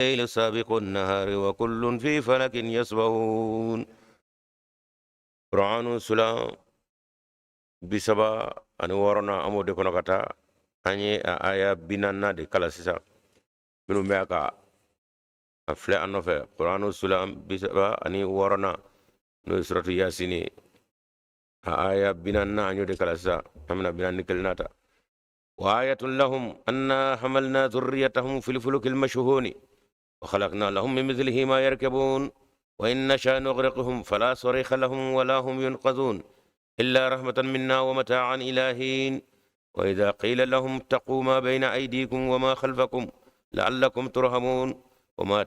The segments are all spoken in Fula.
الليل سابق النهار وكل في فلك يسبحون. قرآن سلام بسبا أن ورنا أمو دي كنا كتا أني آية بنانا دي كلا سيسا منو ميكا أفلا أنو في قرآن سلام بسبا أني ورنا نو سورة ياسيني آية بنانا أنيو دي كلا سيسا همنا بنان نكلناتا. وآية لهم أنا حملنا ذريتهم في الفلك المشهون وخلقنا لهم من مثله ما يركبون وإن نشأ نغرقهم فلا صريخ لهم ولا هم ينقذون إلا رحمة منا ومتاعا إلى حين. وإذا قيل لهم اتقوا ما بين أيديكم وما خلفكم لعلكم ترحمون وما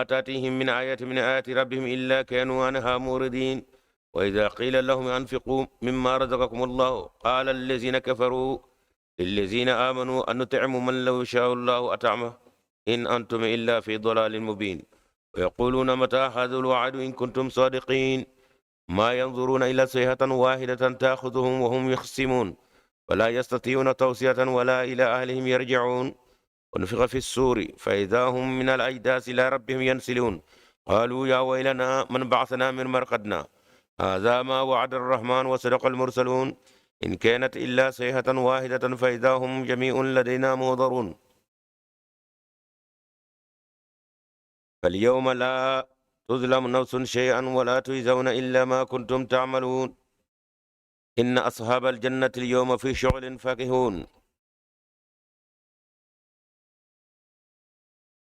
تأتيهم من آية من آيات ربهم إلا كانوا عنها موردين. وإذا قيل لهم أنفقوا مما رزقكم الله قال الذين كفروا للذين آمنوا أن نطعم من لو شاء الله أطعمه إن أنتم إلا في ضلال مبين. ويقولون متى هذا الوعد إن كنتم صادقين ما ينظرون إلا صيحة واحدة تأخذهم وهم يخصمون ولا يستطيعون توصية ولا إلى أهلهم يرجعون. ونفخ في السور فإذا هم من الأجداث إلى ربهم ينسلون قالوا يا ويلنا من بعثنا من مرقدنا هذا ما وعد الرحمن وصدق المرسلون إن كانت إلا صيحة واحدة فإذا هم جميع لدينا محضرون. فاليوم لا تظلم نفس شيئا ولا تجزون إلا ما كنتم تعملون إن أصحاب الجنة اليوم في شغل فاكهون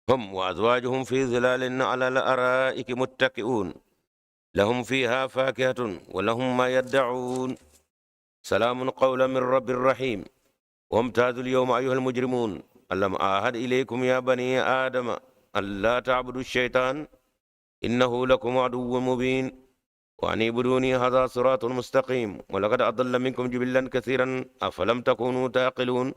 هم وأزواجهم في ظلال على الأرائك متكئون لهم فيها فاكهة ولهم ما يدعون سلام قولا من رب رحيم. وامتازوا اليوم أيها المجرمون ألم أعهد إليكم يا بني آدم ألا تعبدوا الشيطان إنه لكم عدو مبين وأن اعبدوني هذا صراط مستقيم ولقد أضل منكم جبلا كثيرا أفلم تكونوا تعقلون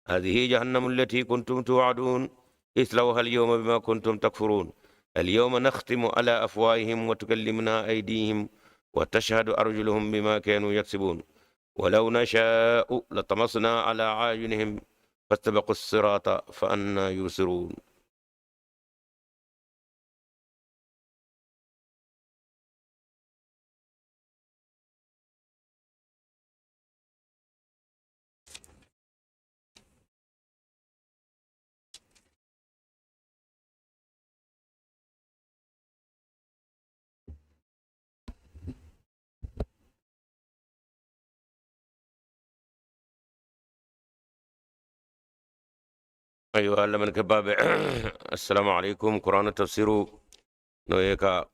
هذه جهنم التي كنتم توعدون اصلوها اليوم بما كنتم تكفرون اليوم نختم على أفواههم وتكلمنا أيديهم وتشهد أرجلهم بما كانوا يكسبون ولو نشاء لطمسنا على أعينهم فاستبقوا الصراط فأنى يبصرون. أيها من كباب السلام عليكم. قرآن التفسير نويكا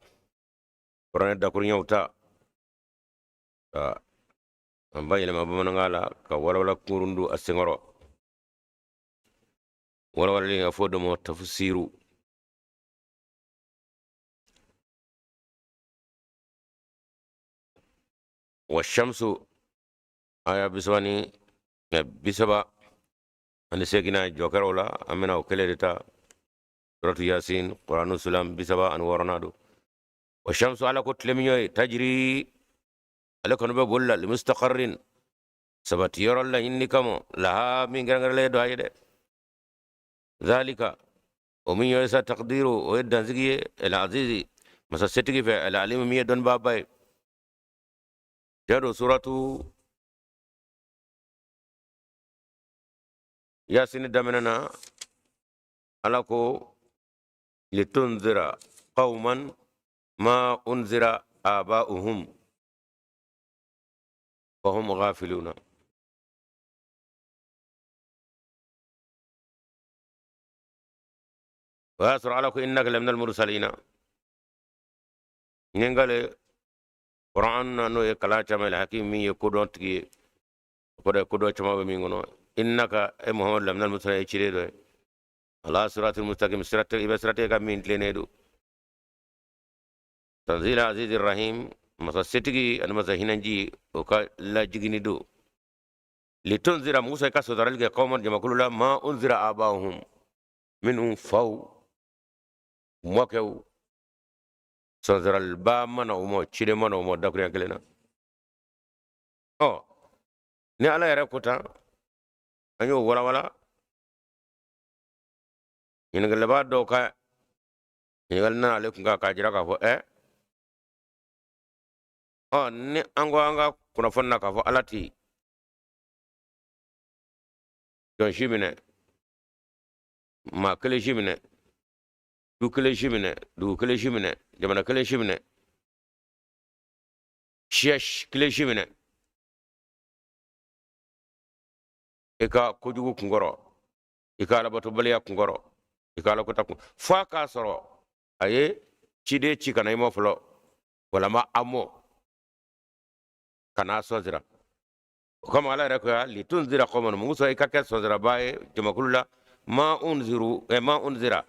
قرآن دكورين يوتا ambaye lema bamanangala ka walawala kurundu asengoro walawala linga fodo mo tafsiru والشمس آية بسواني بسبا أن سيكنا جوكرولا أمنا وكاليرتا سورة ياسين قرآن السلام بسبا أن ورنادو. والشمس على كتلميوي تجري على كنبه بولا لمستقر سبتير الله إني كمو لها من غير له دعاء ذلك ومن يسا تقديره ويدن زكي العزيز مسا ستكي في العليم ميدون باباي جادو سورة ياسين دمننا علىكو لتنذر قوما ما أنذر آباؤهم وهم غافلون. ويسر علىكو إنك لمن المرسلين نينغالي قرآن نو يكلا چما الحكيم مي يكودون تكي كودو چما بمينغنو إنك أي محمد لمن المرسلين يشيري الله صراط المستقيم صراط إبسراتي كمين تلينيدو تنزيل عزيز الرحيم مسا ستكي أنا مسا هننجي وكا لا جيني دو لتنذر موسى كسودرالك قوما جما كل ما أنذر آباؤهم منهم فو موكو سنذر البا من ومو تشيري من ومو دكريا كلنا ni ala yɛrɛ kota an y'o walawala ñingal ba do ka ñingal na alaikum ka jira ka fo ni ango anga kuna fonna ka fo alati don shimine ma kele shimine du kele shimine du kele shimine jamana kele shimine shesh kele shimine ika kojugu kungoro ika labato baliya kungoro ika la kota fa ka soro aye cide ci kana imo flo wala ma amo kana sozira kama ala reko li tunzira qawman musa ikake sozira bae jamakulla ma unzira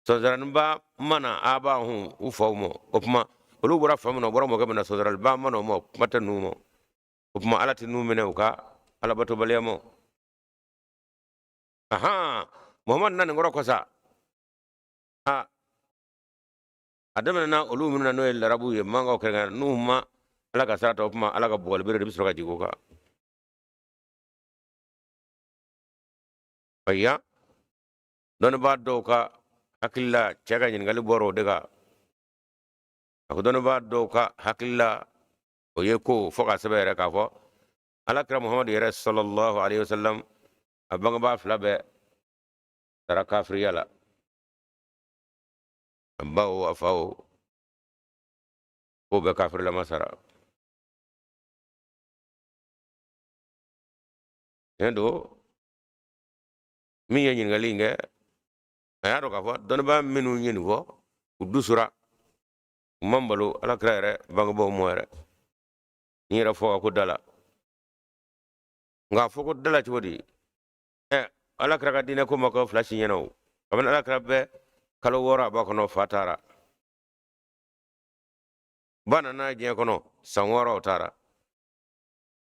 sozira nba mana aba hu ufawmo opma olu bora famuno bora mo gamna sozira ba mano mo mata numo opma ala tinu mene uka ala bato balemo aha muhammad nan ngoro kosa adamana na olu minna no el rabu ye manga okrenga numa ala ka sarata opma ala ka bol bere bisro ka jiguka ayya don ba do ka hakilla cega nyin ngali boro daga ako don ba do ka hakilla o ye ko foka sabere ka fo ala kra muhammad ya sallallahu alaihi wasallam abanga ba flabe tara kafriyala bawo afawo ko be kafir la masara endo mi yen ngali nge ayaro ka fo don ba minu nyin fo udusura mambalo ala krere banga bo moere ni ra fo ko dala nga fo ko dala ci wodi ala kra ka dina ko mako flash nyeno kaman ala kra be kalo wora ba kono fatara bana na je kono sanwara otara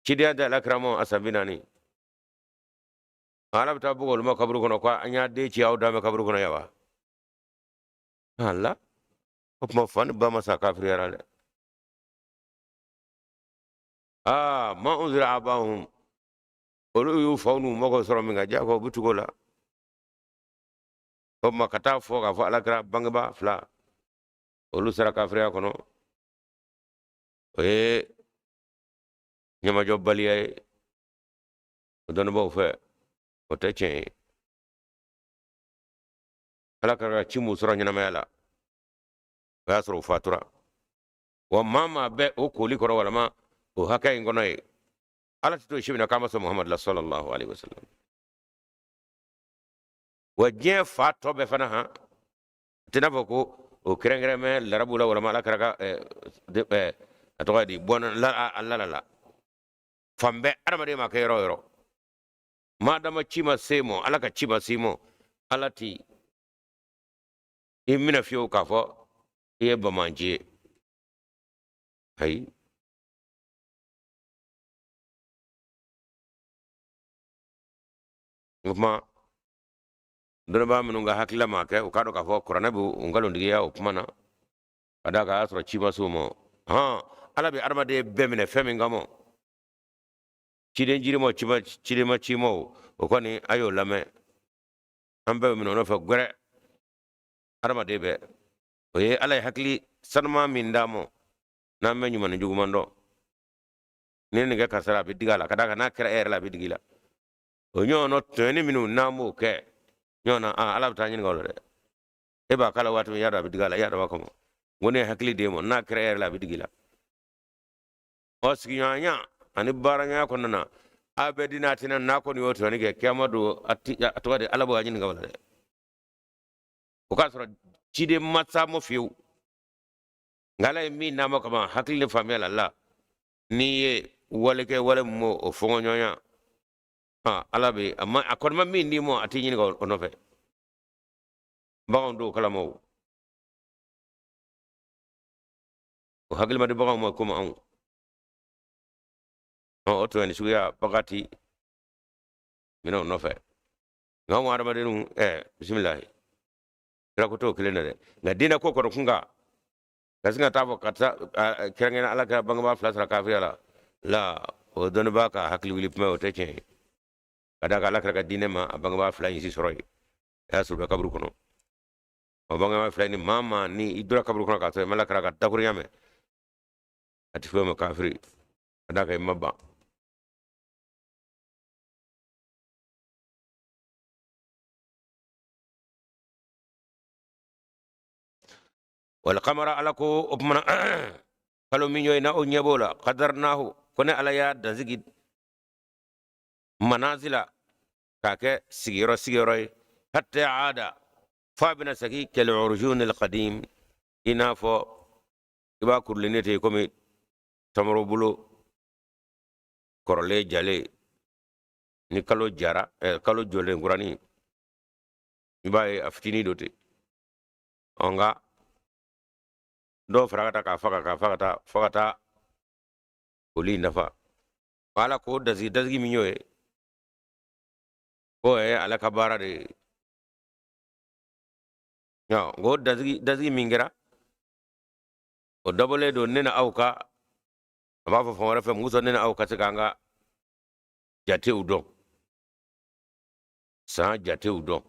cidiya da lakramo asabinani ala bita bugol ma kabru kono kwa anya de ci awda me kabru kono yawa alla ma fan ba masa kafir yarale ma unzira abahum olu yu faunu mako soro mi nga jako butugola ma kata fo ka fo alakra bangba fla olu sara kafriya kono nyama jobbaliya don bo fe o techen alakra chimu soro nyana mela ga soro fatura wa mama be o koli koro wala ma o hakay ngono e ala to shibina kama so muhammad sallallahu alaihi wasallam wajien fa tobe fana ha tina boko o krengre me larabula wala mala karaka atoka di bon la fambe armade ma kay royro madama chima semo alaka chima simo alati imina fiyo kafo ye bamanje hay ma dona ba minu nga hakila ma ke o kado ka fo korana bu ngalo ndiya o kumana ada ka asro chima sumo ala bi armade bemine femi ngamo chiden jirimo chima chidema chimo o koni ayo lame ambe minu no fa gore armade be o ye ala hakli sanma min damo na menyu man jugumando nene ga kasara bi digala kada ka na kera la bi digila o nyono toni minu namo ke nyona ala ta nyin ngolo de e ba kala watu yada bi digala yada ba ko ngone hakli demo na kera la bi digila o sigi nya ani baranya ko nana abedina tinan na ko ni woto ni ke kemado atwade ala bo nyin ngolo de o ka soro cide matsa mo fiu ngala mi na mo kama hakli famela la ni ye wale ke wale mo o fongo nyonya ala be amma akon ma min ni mo ati nyin ko no fe bawon do kala mo o hagil ma de bawon mo ko ma on o to en suya bakati mino no fe ngam wara ma de nu bismillah ra ko to kilena de na dina ko ko kunga kasinga tabo kata kirangena ala ka bangba flasra kafira la o don baka hakli wilip me o teche kada kala kaka dine ma abanga ba fly si soroy ya sur kabru kono obanga ma flani mama ni idura kabru kono ka to mala kara ka takuri yame ati fo ma kafiri adaka mabba wal qamara alako opmana kalo minyo ina o nyebola qadarnahu kone ala ya danzigi manazila kake sigiro hatta aada fabina saki kal urjun al qadim ina fo iba kurlinete komi tamro bulo korole jale ni kalo jara kalo jole ngurani iba aftini dote onga do fragata ka fagata uli nafa wala ko dazgi minyo ko ala kabara de no go dazgi mingera o double do nena auka ba fa fawara fa muso nena auka tsanga jate udon sa jate udon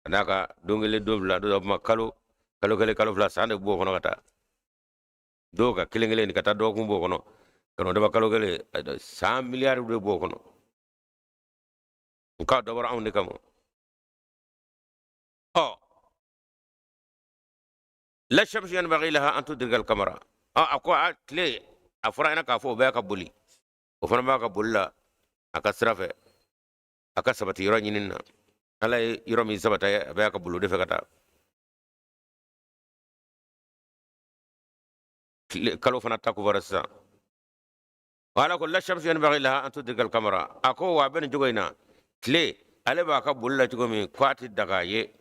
anaka dongele dobla do ma kalo fla sande bo kono kata do ka kilengele ni kata do kumbo kono kono de kalo gele 100 milliards de bo kono ka do bara on kamo la shamsu yanbaghi laha an tudrika al qamara ako atle afra ina ka fo be ka buli o fana ba ka bulla aka srafe aka sabati yoro nyinina ala yoro mi sabata be ka bulu de fe kata kalo fana takku varasa wala ko la shamsu yanbaghi laha an tudrika al qamara ako wa ben jogoyna tle ale ba ka bulla jogomi kwati daga ye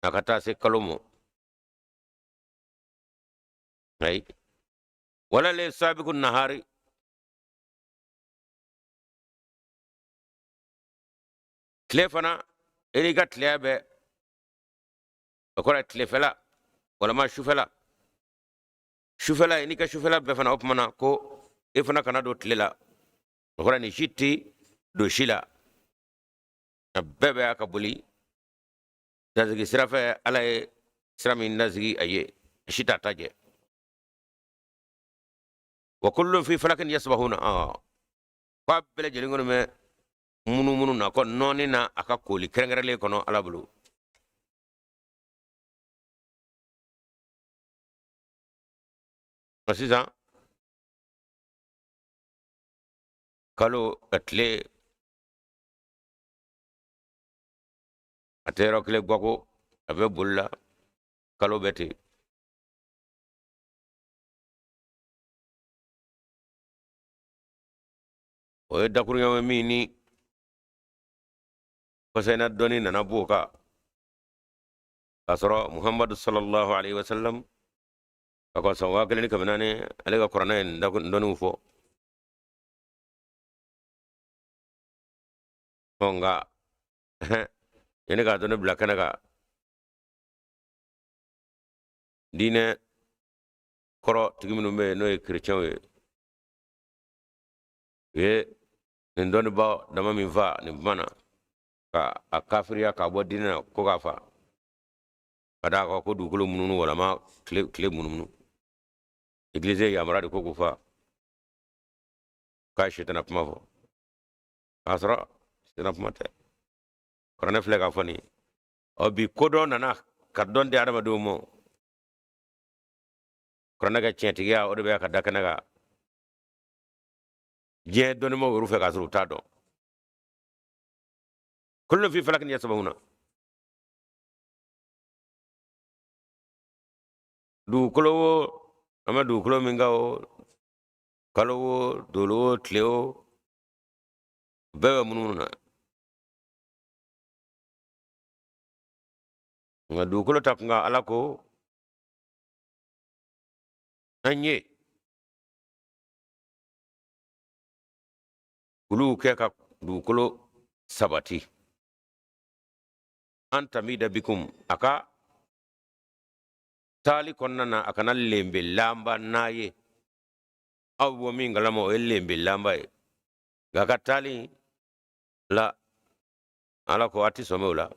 nakata se kalomo ay wala le sabiqu nahari tlefana eri ga tlebe akora tlefela wala ma shufela ini ka shufela be fana opmana ko e fana kana do tlela akora ni shiti do shila bebe akabuli nazigi sirafe ala sirami nazigi aye shita taje wa kullu fi falakin yasbahuna fa bele jelingono me munu na ko noni na aka koli kerengerele kono ala bulu masisa kalo atle atero kle gwako abe bulla kalo beti o dakuru yawe mini fasena doni nana buka asro muhammad sallallahu alaihi wasallam ako sawa keleni kabnane alega qur'ana ndonu fo onga yene ga doni blakana ga dine koro tigiminu me no chrétien ye ndoni ba dama min fa ni mana ka akafiriya ka bo dina ko ga fa kada ko dugulu mununu wala ma kle mununu église ya marade ko fa ka shetana puma fo asra shetana puma te korane fle ka fani obi kodo nana kadon de adama do mo korane ga chenti ya o de be ka dakana ga je doni mo rufe ka suru tado kullu fi falakin yasbahuna du kolowo ama du kolo minga o kalowo dolo tleo bebe mununa nga du kolo tap nga alako anye kulu keka du kolo sabati anta mida bikum aka tali konnana akana lembe lamba naye awo minga lamo lembe lamba gaka tali la ala ko ati somola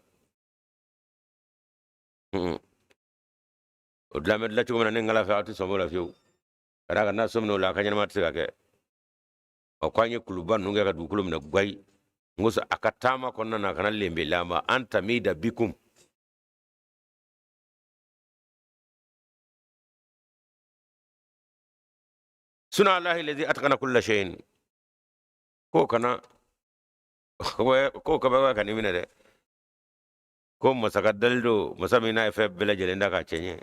o dlamed la chuma ne ngala fa ati somola fiu raga na somno la kanyana matsiga ke o kwanye kuluban nunga ka dukulum na gwai ngusa akatama konna na kana lembe lama anta mida bikum suna allahi alladhi atqana kulla shay'in ko kana ko ka ba kan imina de ko masaka daldo masamina fe bela jelenda ka chenye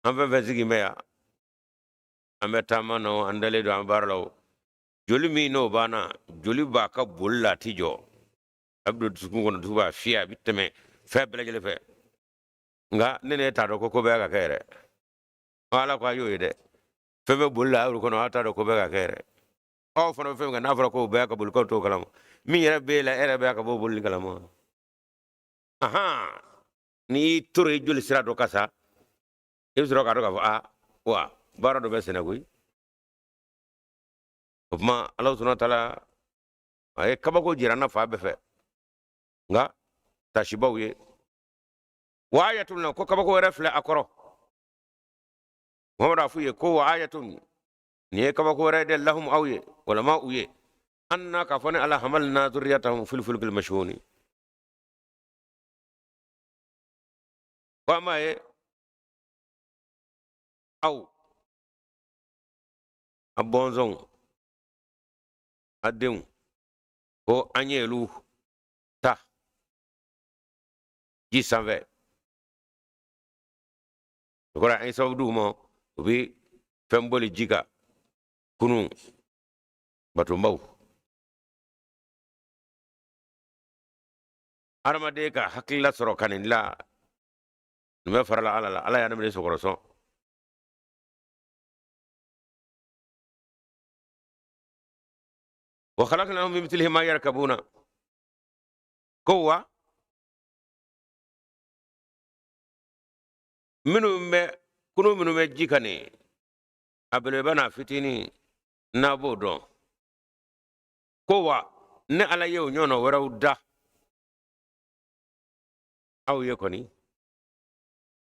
ambe vezigi meya ambe tamano andale do ambarlo joli mi no bana joli ba ka bolla tijo abdu tukun kono tuba fiya biteme fe bela jele fe nga nene ta do ko be ka kere ala ko ayo de fe be bolla awru kono ata do ko be ka kere o fono fe nga na fara ko be ka bul ko to kalam mi yere be la ere be ka bo bul kalam aha ni tore joli sira do kasa ibsro ka do ka a wa bara do be senaguy ma Allah subhanahu wa ta'ala ay kabako jirana fa be fe nga tashibaw ye wayatun ko kabako refle akoro Muhammad afu ye ko wayatun ni kabako rede lahum awye wala ma uye anna kafani ala hamalna dhurriyatahum fil fulkil mashhuni wa ma ye aw abonzon adin ko anyelu ta ji sanve ko ra ay sawdu mo bi femboli jiga kunu batu mbaw armade ka hakilla soro kanin la me farala ala ya namre sokoro so wa khalaqnahum min mithlihi ma yarkabuna kowa minu me jikani abele bana fitini na bodon kowa ne ala yew nyono waraw da aw ye koni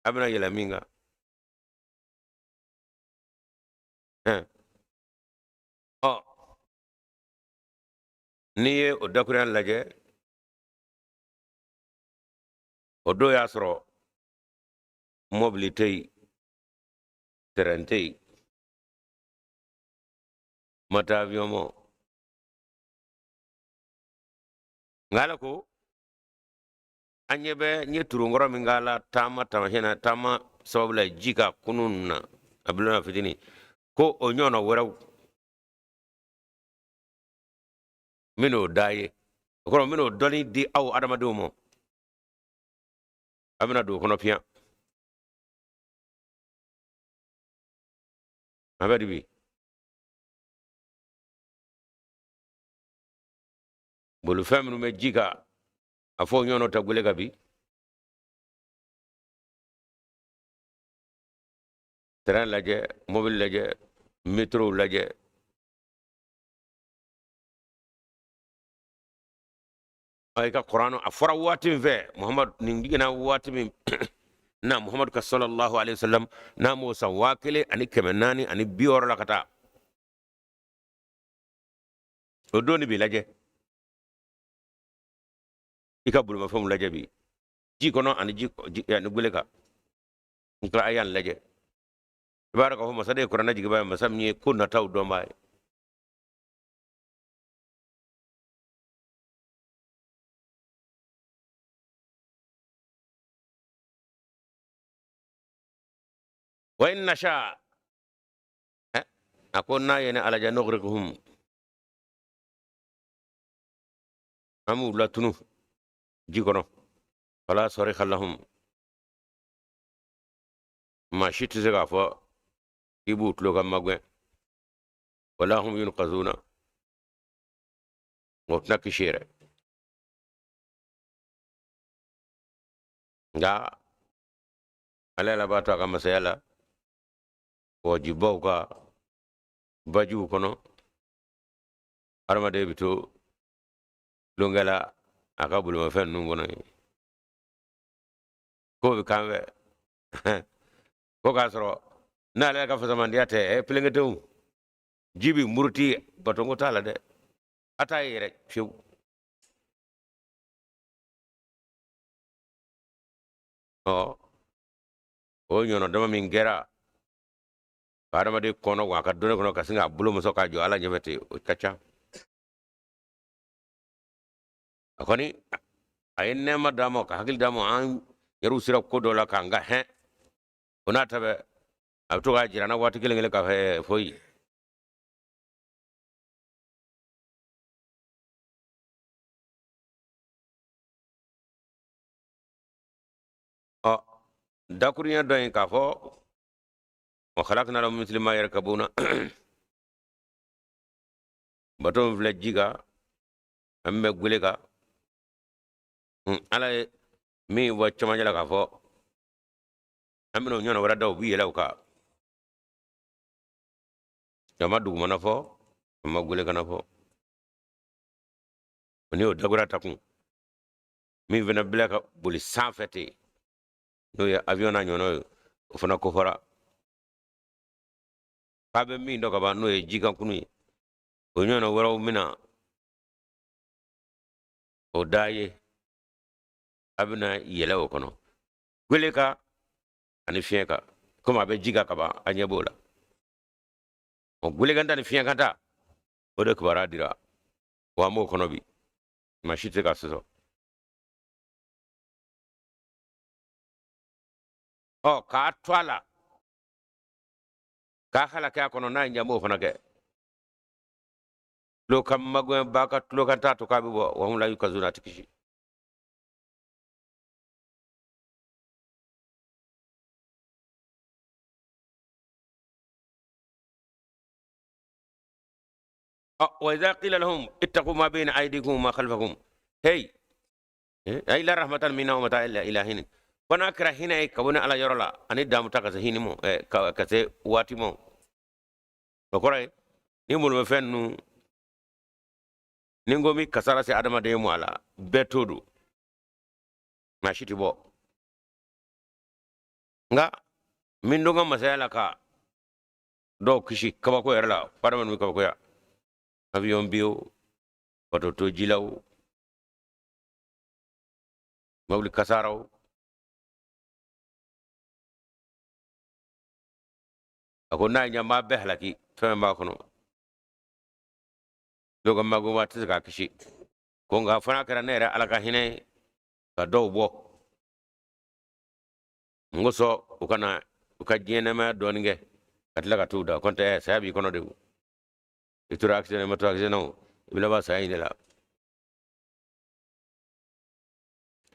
abna yela minga o niye o dakuran laje o do ya soro mobilité terente mata avion mo ngala ko anyebe nye turungoro mingala tama hena tama sababla jika kununna abulana fitini ko onyono waraw mino daye ko mino doni di aw adama do mo abina do kono pian abadi bi bolu faminu me jika afo nyono tagule gabi train laje mobile laje metro laje ay ka qur'anu afara watin ve muhammad ningina watin na muhammad ka sallallahu alaihi wasallam na mo sa wakile ani kemenani ani bior la kata o doni bi laje ika bulma fam laje bi ji kono ani ji ani guleka nka ayan laje baraka ho masade qur'ana ji ba masamni ko na taw do mbay wa in nasha akonna yana ala janughrikuhum amu latunu jikono fala sarikha lahum ma shiti zega fo ibu tlo kam magwe wala hum yunqazuna ngotna kishire nga ala la bata kama sayala wajibu ka baju kono armade bito longala aka bulma fen nungono ko be kanwe ko ka soro na le ka fasa mandiate e plengetum jibi murti batongo tala de atayi rek fiw o nyono dama min gera adama de kono wa ka done kono kasinga bulo muso ka jo ala nyebete kacha akoni ayenne ma damo ka hakil damo an yaru sira ko dola ka nga he ona tabe abto ga jirana wati kelengele ka he foyi o dakuriya doyin ka fo wa khalaqna lahum mithla ma yarkabuna batom vlejiga amme gulega ala mi wa chamanya la ka fo amino nyono wara daw bi yelaw ka jama duguma na fo ma gulega na fo ni o dagura takun mi vena blaka buli sanfete no ya avion na nyono fona ko fara kabe mi ndo kaba no e jiga kunu o nyono wara mina o daye abina yele o kono gulega ani fienka kuma abe jiga kaba anyebola o gulega ndani fienka ta o de kubara dira wa mo kono bi mashite ka so o ka twala ka hala ka kono na nyamo fana ke lo kam magwe baka lo kan ta to ka bi wa hum la yukazuna tikishi wa idha qila lahum ittaqu ma bayna aydikum ma khalfakum hey ay la rahmatan minna wa mata illa ilahin wana kra hina e kabuna ala yorola ani damu ta ka hini mo ka se wati mo to koray ni mo me fennu ni ngomi kasara se adama de mo ala betodu mashiti bo nga min do ngam masala ka do kishi kaba ko yerla parman mi kaba ko ya avion bio bato to jilaw mawli kasaraw ako na nyama behlaki fema kono doga mago wati ka kishi ko nga fana kara nere alaka hine ka do bo ngoso ukana ukajene ma donge katla ka tuda konte sabi kono de itura aksene mato aksene bila ba sayine la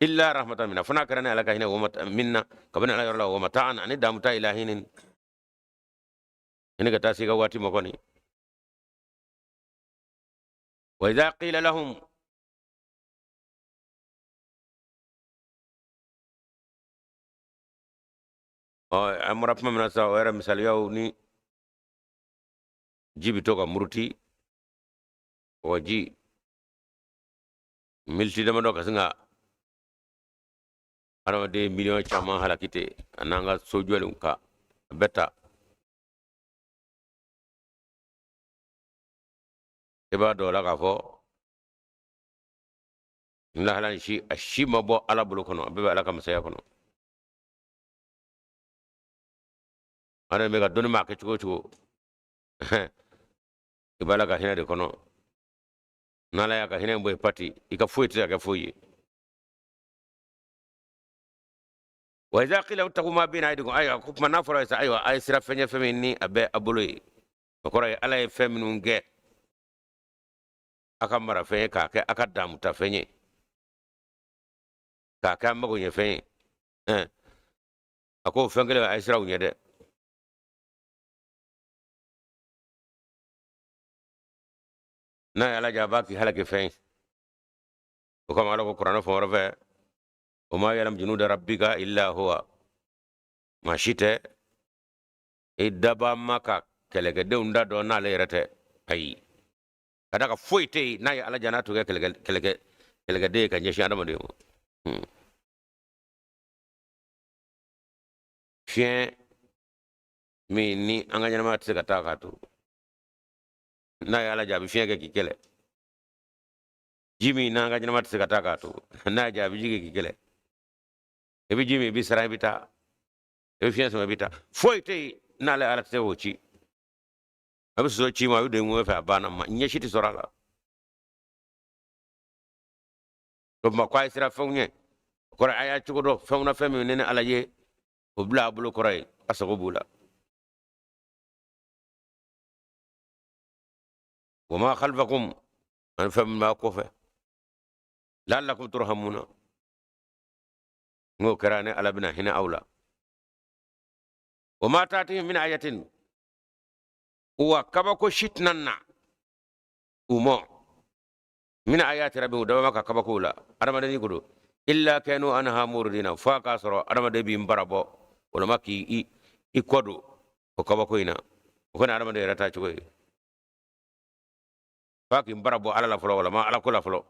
illa rahmatan minna fana kara ne alaka hine wa minna kabana ala yorla wa mata'an ani damuta ilahinin ene ka tasiga wati makoni wa idha qila lahum amra pama mina sa era misal yaw ni jibi toka muruti waji milti dama do kasinga arama de million chama halakite ananga sojole ka beta eba do la ka fo la halan shi ashima bo ala bulu kono be ala kam saya kono ara me ga doni ma ke chugo ibala ka hina de kono nala ya ka hina boy pati ika fuiti ka fuyi wa idha qila ittaqu ma bayna aydikum aywa ko man nafara sa aywa ay sira fenye femini abe abului ko ray ala e feminu ge aka mara fenye ka ke aka damuta fenye ka ka mago nye fenye ako fengele ay sira unye de na ala jaba ki halake fenye ko kama ala ko qur'an fo rafa وما يعلم جنود ربك إلا هو ما شئت إدبا مكا كلك دون دا دونا ليرته أي kada ka foite na ya ala jana to ga kelga de kan yeshi adama de mo fien mi ni anga jana ma tse kata ka to na ya ala jabi fien ga ki kele jimi na anga jana ma tse kata ka to na jabi jige ki kele e bi jimi bi sara bita e fien so bita foite na la ala tse wochi abu so chi ma de mo fa bana ma nyeshi ti sorala to ma kwa sira fonye ko aya chugo do fawna fami ne ala ye o bla bulu koray asago bula وما خلفكم ان فم ما كوفه لعلكم ترحمون ngو كراني على بنا هنا اولى وما تاتيهم من آية وكبكو شتننا وما من آيات ربهم دوما كبكو لا ادم دني كدو الا كانوا انها موردين فاكاسرو ادم دبي مبربو ولا ماكي اي كودو وكبكو هنا وكنا ادم دي رتا تشوي فاكي مبربو على لا فلو ولا ما على كل فلو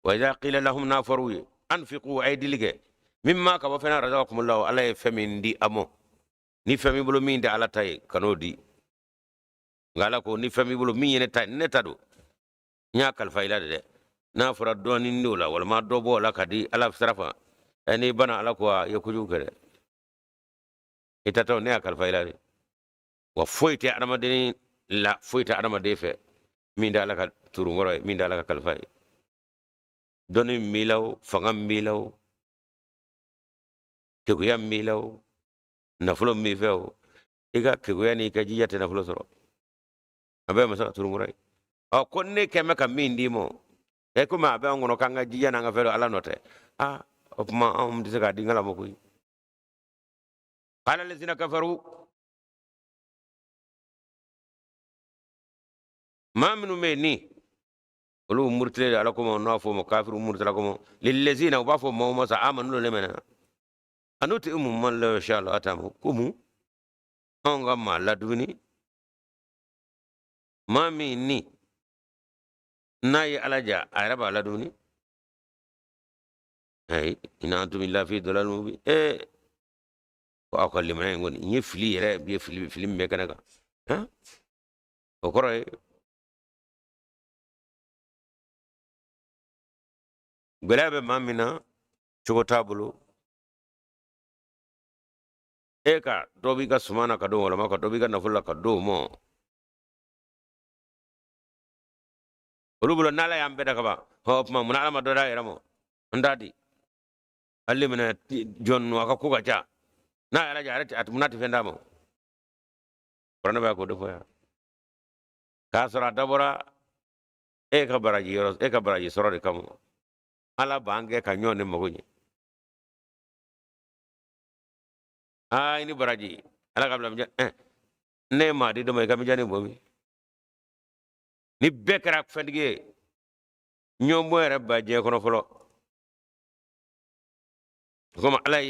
وإذا قيل لهم نافروا أنفقوا أيدي لك مما كوفنا رزقكم الله على فمن دي أمو ni fami bulu min de ala tay kanodi ngala ko ni fami bulu min ne tay ne tadu nya kal fayla de na fura doni ndola wala ma do bo la kadi ala sarafa ani bana ala ko yakuju kede itato ne kal fayla de wa foyte adama de la foyte adama de fe min da ala ka turu ngoro min da ala ka kal fay doni milaw fangam milaw teguyam milaw nafulo mi feo iga kegoya ni ka jiyate nafulo soro abe masa turumurai o konne keme kam min dimo e kuma abe ngono kanga jiya na nga fero ala note opma dise dingala mo kuy qala allazina kafaru ma minu meni olu murtile ala ko no fo mo kafiru murtila ko mo lil lazina wa fo mo sa amanu le mena anuti man la sha Allah atamu kumu onga mala duni mami ni nayi alaja araba la duni ay ina antum illa fi dalal mubi ko akalli man ngon ni fili re bi fili me kanaka ha o koroy golabe mamina chugo tabulu eka dobi ka sumana ka do wala maka dobi ka nafulla ka do mo olubulo nala yambe da kaba hop ma munala ma doda yaramo ndadi alli mena jon waka kuga cha na ala jarati at munati fendamo prana ba ko do foya ka sura dabora eka baraji soro de kamo ala bange ka nyone mogunyi ini baraji ala kabla mja ne ma di do may kam jani bomi ni bekra fendige nyombo rabba je kono folo kuma alay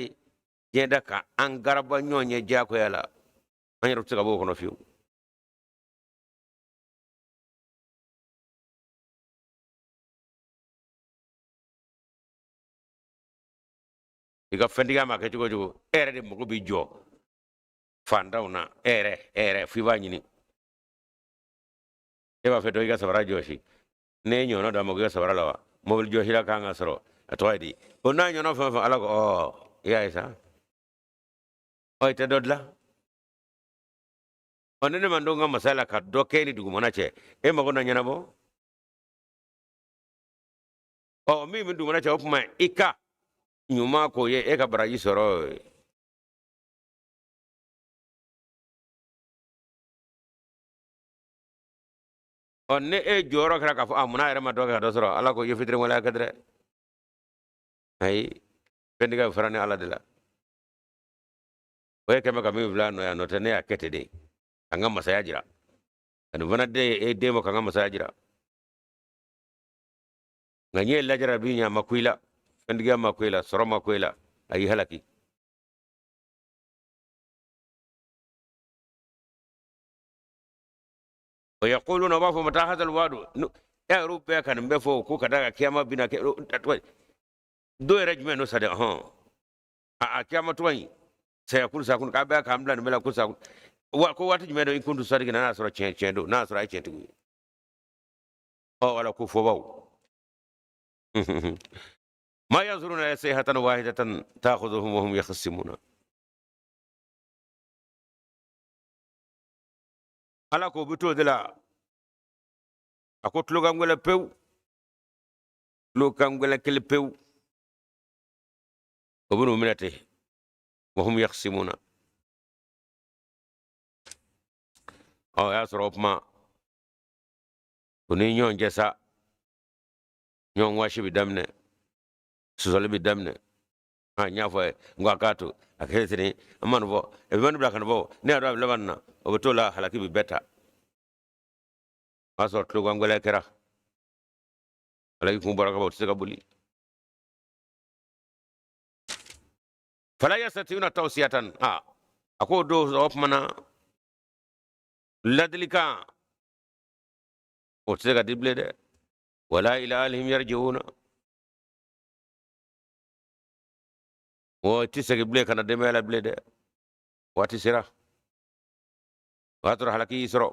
je daka an garaba nyonye jako yala an rutu ka bo kono fiu iga fendiga ma ke jugo ere de mo bi jo fandawna ere fi wanyini eba feto iga sabara joshi ne nyono da mo ga sabara lawa mo bil joshi la kanga soro atoydi ona nyono fa ala ko ya isa o te dodla onene mandonga masala ka dokeni dugu monache e mago na nyana bo mi dugu monache opma ika nyuma ko ye eka baraji soro onne joro kra ka amuna ere ma doga do soro ala ko yefitre wala kadre ay pendiga farane ala de la o kema ka mi blano ya no tane akete de anga masaya jira anu bana de de mo kanga masaya jira nganye la jara binya makuila pendiga makuila soro makuila ayi halaki wa yaquluna wa fa mata hadha alwadu ya rubbe kan be fo ko kada kiyama bina ke do rejme no sade a kiyama to yi sai kun sa kun ka ba ka amlan mela kun sa wa ko wati jme do in kuntu sadi na sura chen do na sura chen tu o wala ku fo baw ما ينظرون سيحة واحدة تأخذهم وهم يخصمون ala ko bito de la akot lo gangwela pew lo gangwela kel pew obunu minate وهم يخصمون او ya sorop ma kuni nyon jesa nyon washi bi damne susole bi damne ha nyafo ngwa kato akhetini amanu bo e manu bla kan bo ne ado labanna o to la halaki bi beta asor lo gangwela kera alay kum baraka bo tsega buli fala yastatiuna tawsiyatan ako do op mana ladlika o tsega dible de wala ila alihim yarjiuna o tisegi ble kana de mela ble de wati sira watur halaki isro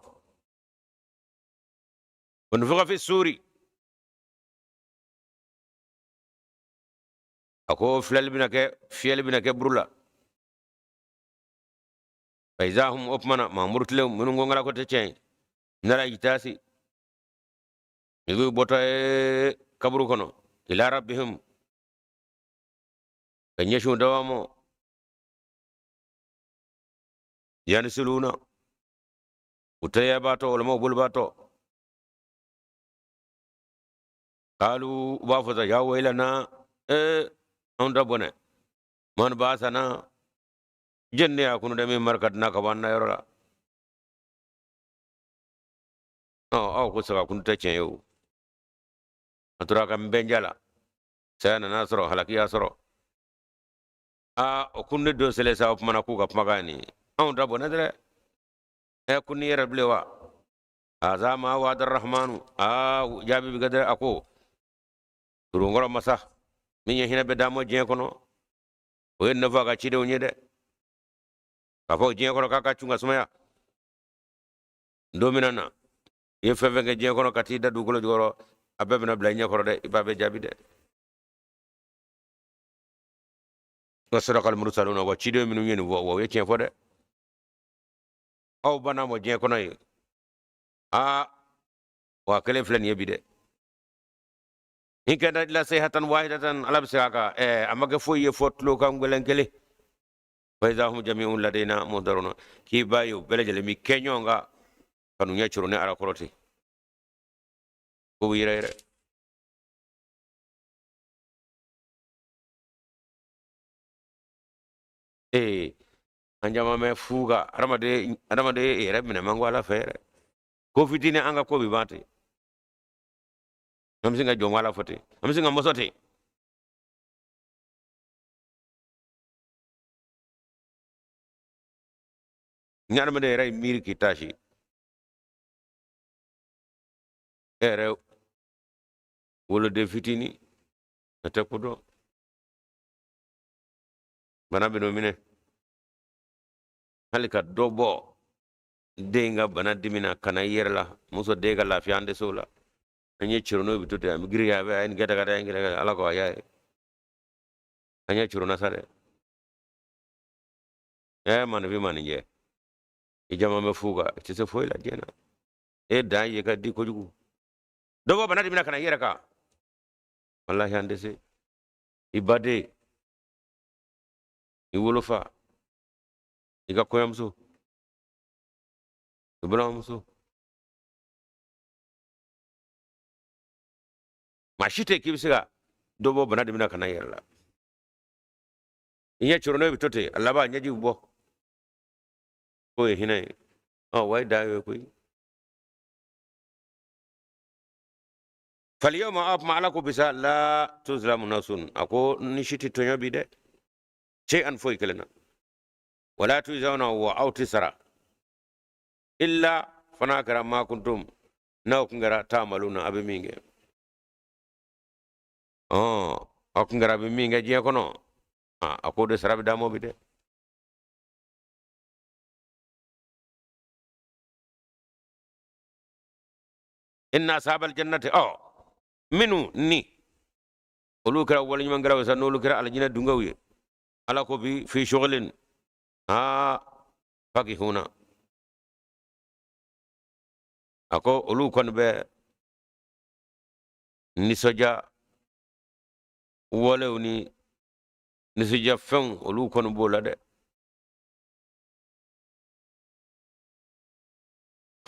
ونفخ في السور أكو فيل بنك برولا فإذا هم أبمنا ما مرت لهم من غنغلا كتشين نرى يتاسي يقول بوتا كبرو كنو إلى ربهم كن يشون دوامو ينسلونا وتيا باتو ولمو بول باتو قالوا وافذا يا ويلنا on rabone man basana jenne akunu de mi markat na ka wanna yorola ko saka kun ta chen yo atura kam benjala sana nasro halaki asro o kunne do sele sa op mana ku ka magani on rabone de kunni yera blewa azama wa darrahmanu jabi bi gadar ako turungoro masa min hina be damo jeen kono o en nafa ka cidew nyede ka fo jeen kono ka cunga sumaya dominana ye fefe ke jeen kono kati da dugolo joro abebna bla nyakoro de ibabe jabi de wasraqal mursaluna wa cidew minu nyeni wo ye cien fo de aw bana mo jeen kono yi wa kelen flen yebi de in kana illa sayhatan wahidatan ala bisaka amage foye fotlo kam gelenkele fa iza hum jami'un ladaina muhdarun ki bayo belejele mi kenyonga kanu nyachuru ne ara koroti ko wirere anjama me fuga aramade remine mangwala fere ko fitine anga ko bibate amsinga jomala fote amsinga mosote nyarma de ray mir kitashi ere wolo de fitini atakudo bana bino mine halika dobo denga bana dimina kana yerla muso dega la fiande sola anye chirono bitote am giriya be en gada gada ngire ala ko ya anye chirono sare man bi man je ijama me fuga ci se foy la jena da ye ka di ko jugu dobo bana dimina kana yeraka wallahi ande se ibade iwolofa iga koyamso ibramso mashite kibisiga dobo bana dimina kana yerla inya chirono bitote alaba nyaji bo ko hinai wai da yo ko فاليوم أب معلكو بسا لا تظلم نفس أكو نشيتي تنيو بيده شيئا فوي كلنا ولا تجزون أو تسرى إلا فناكرا ما كنتم ناوكنغرا تعملون أبي مينجي أكنغرا أبي مينجي جيه كنو أكو سرى بدامو بده إن أصحاب الجنة منو ني ولو كرا ولي من كرا وسنو لو كرا على جنة دونغوي على كوبي في شغل فاكهونا أكو ولو كن به نسجا ولو نسجا فن ولو كن بولا ده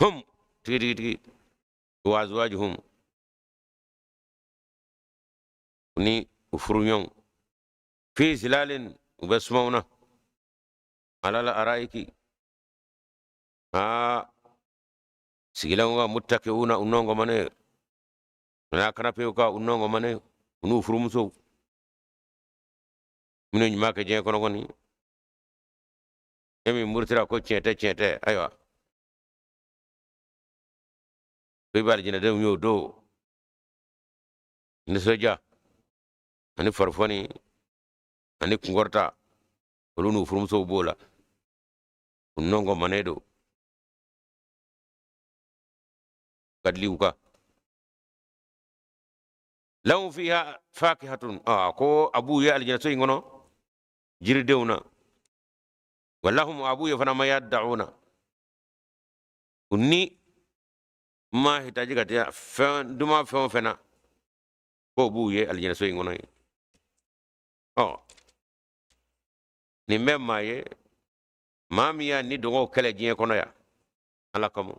هم تيجي وازواجهم ni ufurunyon fi zilalin ubasmauna alala araiki sigilanwa muttaqiuna unongo mane na kanape ka unongo mane unu furumso mino nyima ke je kono goni emi murtira ko chete aywa bibal jina dem yo do ni soja ani farfani ani kungorta ulunu furumso bola unongo manedo kadliuka lahum fiha fakihatun ko abu ya aljana so ngono jirdewna wallahum abu ya fana ma yad'una unni ma hitaji gatia fen duma fen fena ko bu ye aljana so ngono ni memma ye mamiya ni dongo kele jien kono ya ala kamo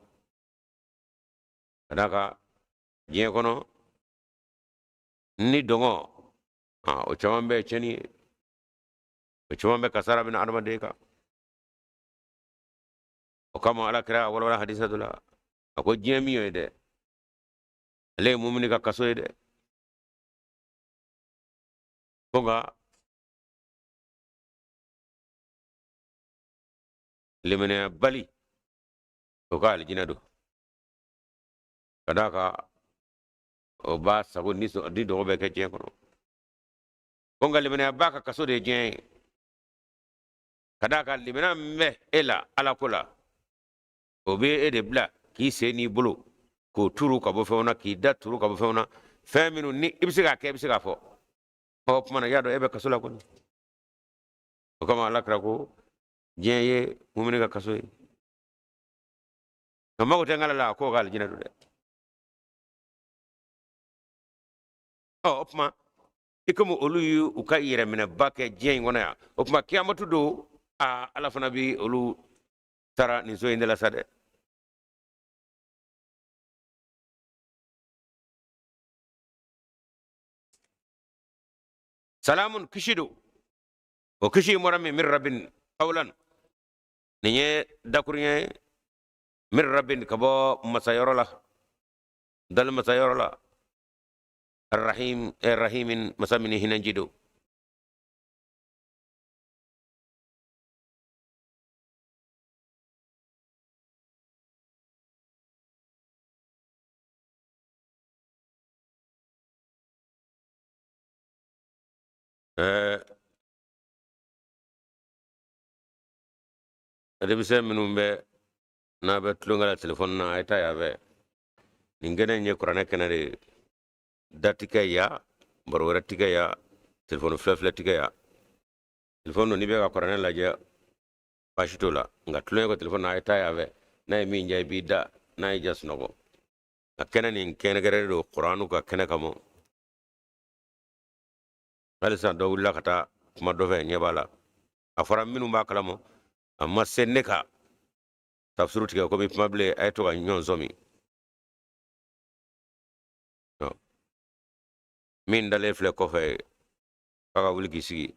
kadaka jien kono ni dongo o chamambe cheni o chamambe kasara bin adama deka o kama ala kira wala hadisa dula ako jien miyo de ale mumini ka kaso de konga limene bali o ka aljina do kadaka o ba sago ni so di do be ke jien kono konga limene baka kaso de jien kadaka limene me ela ala kula o be de bla ki se ni bulu ko turu ka bo fewna ki da turu ka bo fewna feminu ni ibsiga ke ibsiga fo hop mana yado ebe kasula ko o kama lakra ko jeye mumini ka kaso no mago tengala la ko gal jina de opma ikomo oluyu uka yere mena bake jey ngona ya opma kiyamatu do ala fana bi olu tara ni so indela sade salamun kishidu o kishi morami min rabbin qawlan niye dakurye min rabbin kabo masayorola dal masayorola الرحيم الرحيم مسامني هنا جدو ada bisa menumbe na betlunga telefon na eta ya be ningene nye kurane kenare datika ya barwara tika ya telefon flefle tika ya telefon no nibe ka kurane la je pashitola ngatlunga ko telefon na eta ya be na mi njay bida na jas nogo akena ni kene gere do qur'anu ka kene kamo alisa do wulla kata kuma do fe nyebala afara minu ba kalamo amma senneka tafsiru tika ko bi mable ay to ga nyon zomi min dale fle ko fe kaga wulgi sigi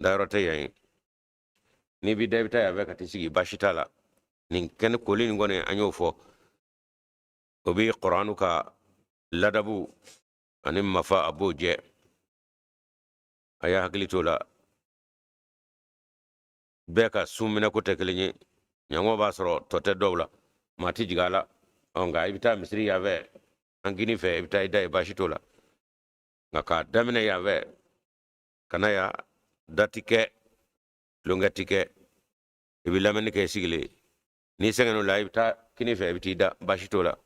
darote yayi ni bi debita ya veka tisigi bashitala nin ken kolin ngone anyo fo o bi qur'anu ka ladabu anim mafa abu je aya haglitola beka sumina ko tekelinye nyango ba soro tote dowla mati jigala onga ibita misri yave angini fe ibita ida bashitola ngaka damine yave kana ya datike lungatike ibilamene ke sigile ni sengenu la ibita kini fe ibita bashitola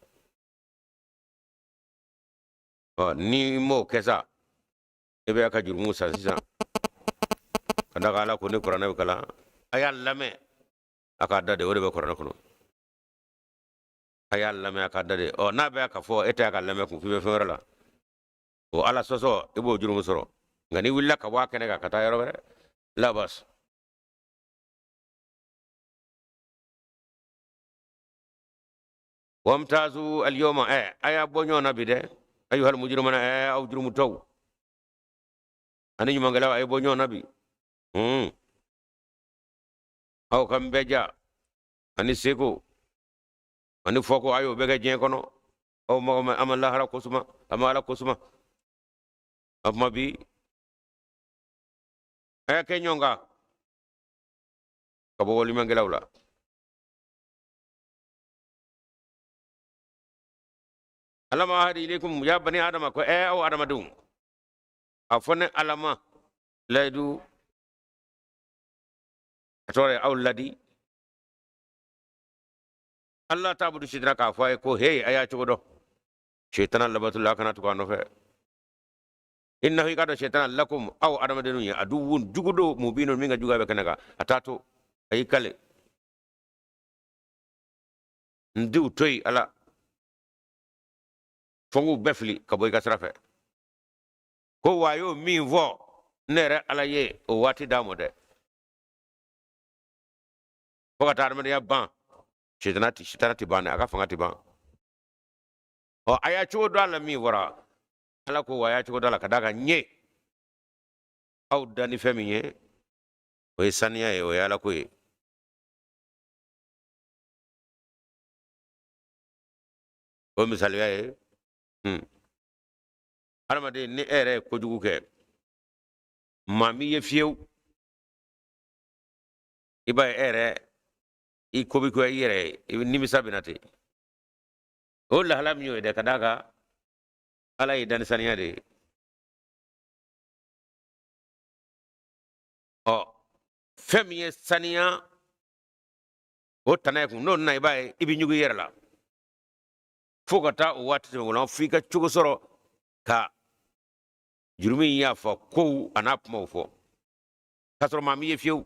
ni mo kesa ebe aka jurmu sa sisa kada kala ko ne qur'ana kala aya lame aka dade wore be qur'ana kono aya lame aka dade na be aka fo ete aka lame ku fibe ferala o ala soso ibo jurmu soro ngani willa ka wa kene ka kata yoro bere la bas wamtazu al yawma aya bonyo nabi de ayuhal mujrimuna aw jurmu taw ani mangala ay bonyo nabi aw kam beja ani seko ani foko ayo bega jen kono o mo amalla hala kusuma amala kusuma amma bi ay ke nyonga kabo woli mangala wala alama hadi ilaykum ya bani adama ko aw adama dum afone alama laydu atore aw ladi Allah tabudu sidra ka fay ko hey aya cogodo shaytan labatullah kana to kano fe innahu ikado shaytan lakum aw adama denu aduwun jugudo mubinun minga jugabe kanaga atato ay kale ndu toy ala fongu befli kaboy kasrafe ko wayo min vo nere ala ye o wati damode foka tarmede ya ban shitanati ban aka fangati ban aya chugo dala mi wara ala ko waya chugo dala kadaga nye aw dani femi nye o sania e o yala ko o misali ya alamade ni ere ko jugu ke mami ye fiew iba ere I kobi ko yere ni misabinati o la halam yo de kadaga ala yi dan saniya de fem ye saniya o tanay ko non nay bay ibi nyugo yere la fogata o watti ngolon fika chugo soro ka jurumi ya fa ko anap mo fo kasro mami ye fiew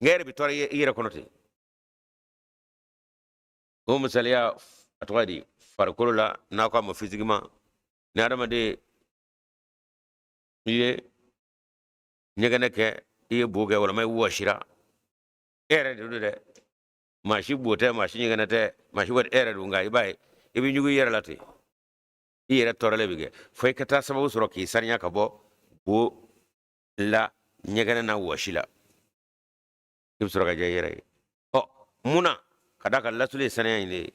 ngere bi tore yere konote o misaliya atwadi farkolo la na ko mo physiquement ni adama de ye nyegene ke iye boge wala may washira ere de mashi bote mashi nyegene te mashi wad ere du ngai bay ibi nyugo yere lati yere torale bige foy kata sababu soro ki sanya ka bo la nyegene na washila ibsoro ga yere muna kadaka latule sanya ine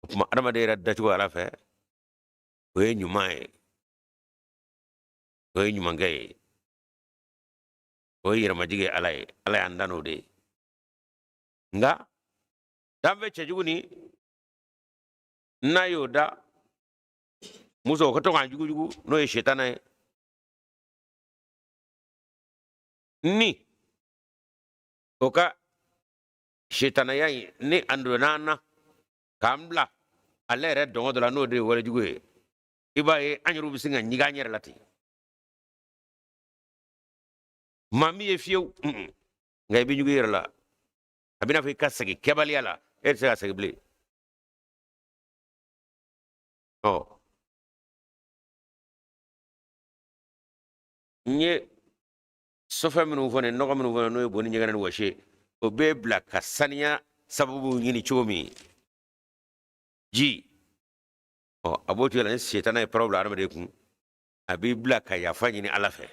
kuma adama de radda ci wala fe we nyumae we nyumangaye we yira majige alay andano de nga dambe cejuguni nayo da muso ko to kan jugu no e shetana ni oka shetana yayi ni andonana kamla alere dongo la no de wala jugu ibaye anyuru bisinga nyiga nyer lati mami e fiew ngay bi jugu yera la abina fi kasagi kebali ala et sa segble nye sofa minu fone no minu fone no boni nyegana washe o be black kasania sababu nyini chomi ji aboti la shetana e problem arama de kun abi black ya fanyi ni alafe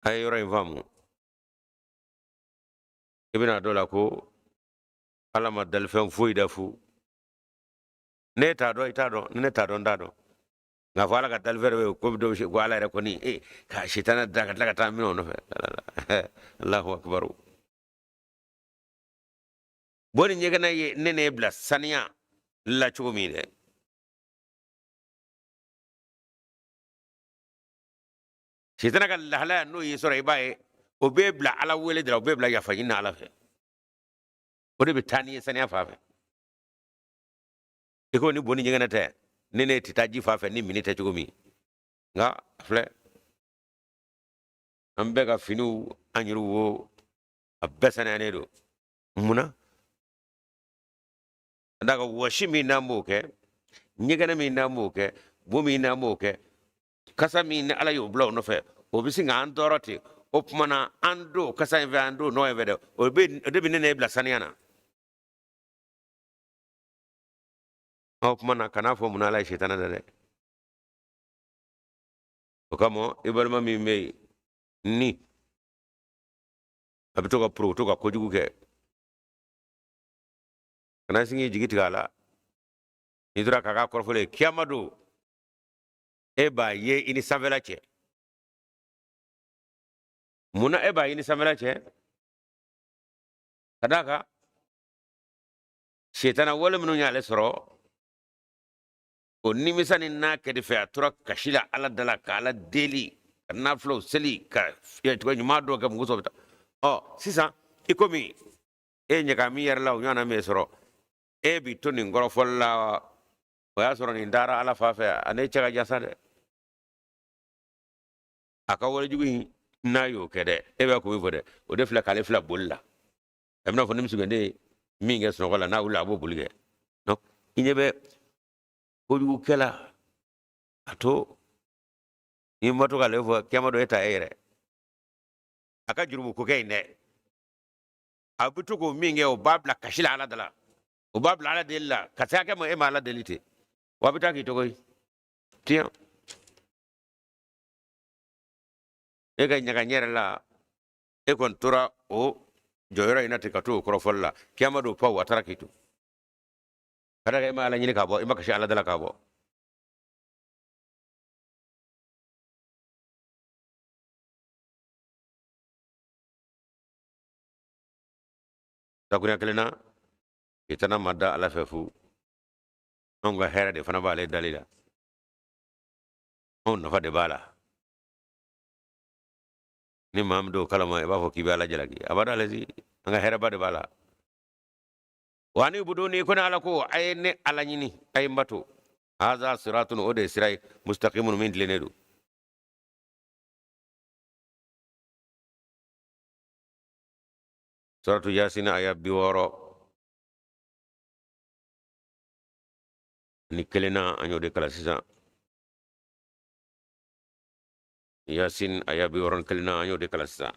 ay yoro invamu ibina dola ko alama dalfen foida fu ne ta do ita do ne ta do ndado nga fala ka talfere ko do ko ala re ko ni ka shitana da ka ta mino no fe Allahu akbar boni nyega na ye nene bla saniya la chumi de shitana ka lahala no yi sore bae o be bla ala wele dra o be bla ya fa ina ala fe o de bitani saniya fa fe e ko ni boni nyega na te nene titaji fa fe ni minute chumi nga fle ambe ka finu anyiru wo abesana ne do muna daga washi mi na moke nyegana mi na moke bumi na moke kasa mi na ala yo blow no fe o bisi nga andoroti opmana ando kasa inve ando no evede o be de bi ne bla saniana opmana kana fo muna la shetana de o kamo ibalma mi me ni abito ka pro to ka kojugu ke kana singi jigiti gala idura kaka korfole kiamadu eba ye ini savela che muna eba ini savela che kadaka shetana wala munu nyale soro o nimisani na kedi fe atura kashila ala dala ka ala deli na flow seli ka ya to nyuma do ka muso bita o sisa ikomi nyaka mi yer law nyana me soro e bi to ni ngoro folla o ya soro ni ndara ala fa fe ane chaga jasade aka wala jugi na yo kede e ba ko mi fode o def la kale fla bolla amna fo nim sugande mi nge so wala na wula bo bulge no inyebe ko jugu kela ato ni mato ka lefo kema do eta ere aka jurumu ko kayne abutu ko mi nge o babla kashila ala dala o babla ala della kasaka mo e mala delite wabita ki to koy tiens e ga nyaga nyere la e kon tura o joyra ina te katu ko folla kema do paw atara kitu kada ga mala nyini ka bo e makashi ala dala ka bo takunya kelena itana madda ala fefu onga hera de fana bale dalila on no fade bala ni mamdo kalama e bafo kibala jalagi abada lazi anga hera bade bala wani buduni kuna ala ko ayne ala nyini ay mbato hadha siratun ode siray mustaqimun min lenedu suratu yasin ayat biworo ni kelena anyo de kala sisa yasin ayat biworo kelena anyo de kala sisa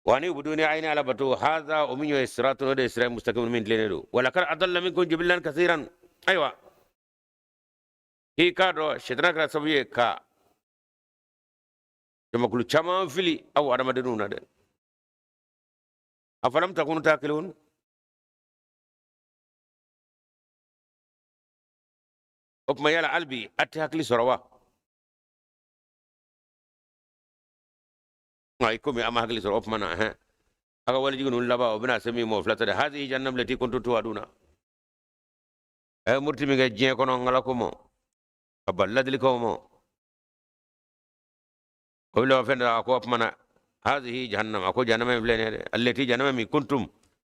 wani buduni ayna ala batu hadha uminyo siratun ode siray mustaqimun min lenedu wala kar adalla minkum jibilan kaseeran aywa hi kado shedana kala sabuye ka jama kulu chama fili aw adama de nuna de afalam takunu takilun opma yala albi atti hakli sorawa ay komi ama hakli sor opma na aga wali jigun laba o bina semi mo flata de hadi jannam lati kuntu tuaduna ay murti mi ga jien kono ngala ko mo aballadli ko mo o lo fenda ko opma na هذه جهنم أكو جهنم بلين التي جهنم من كنتم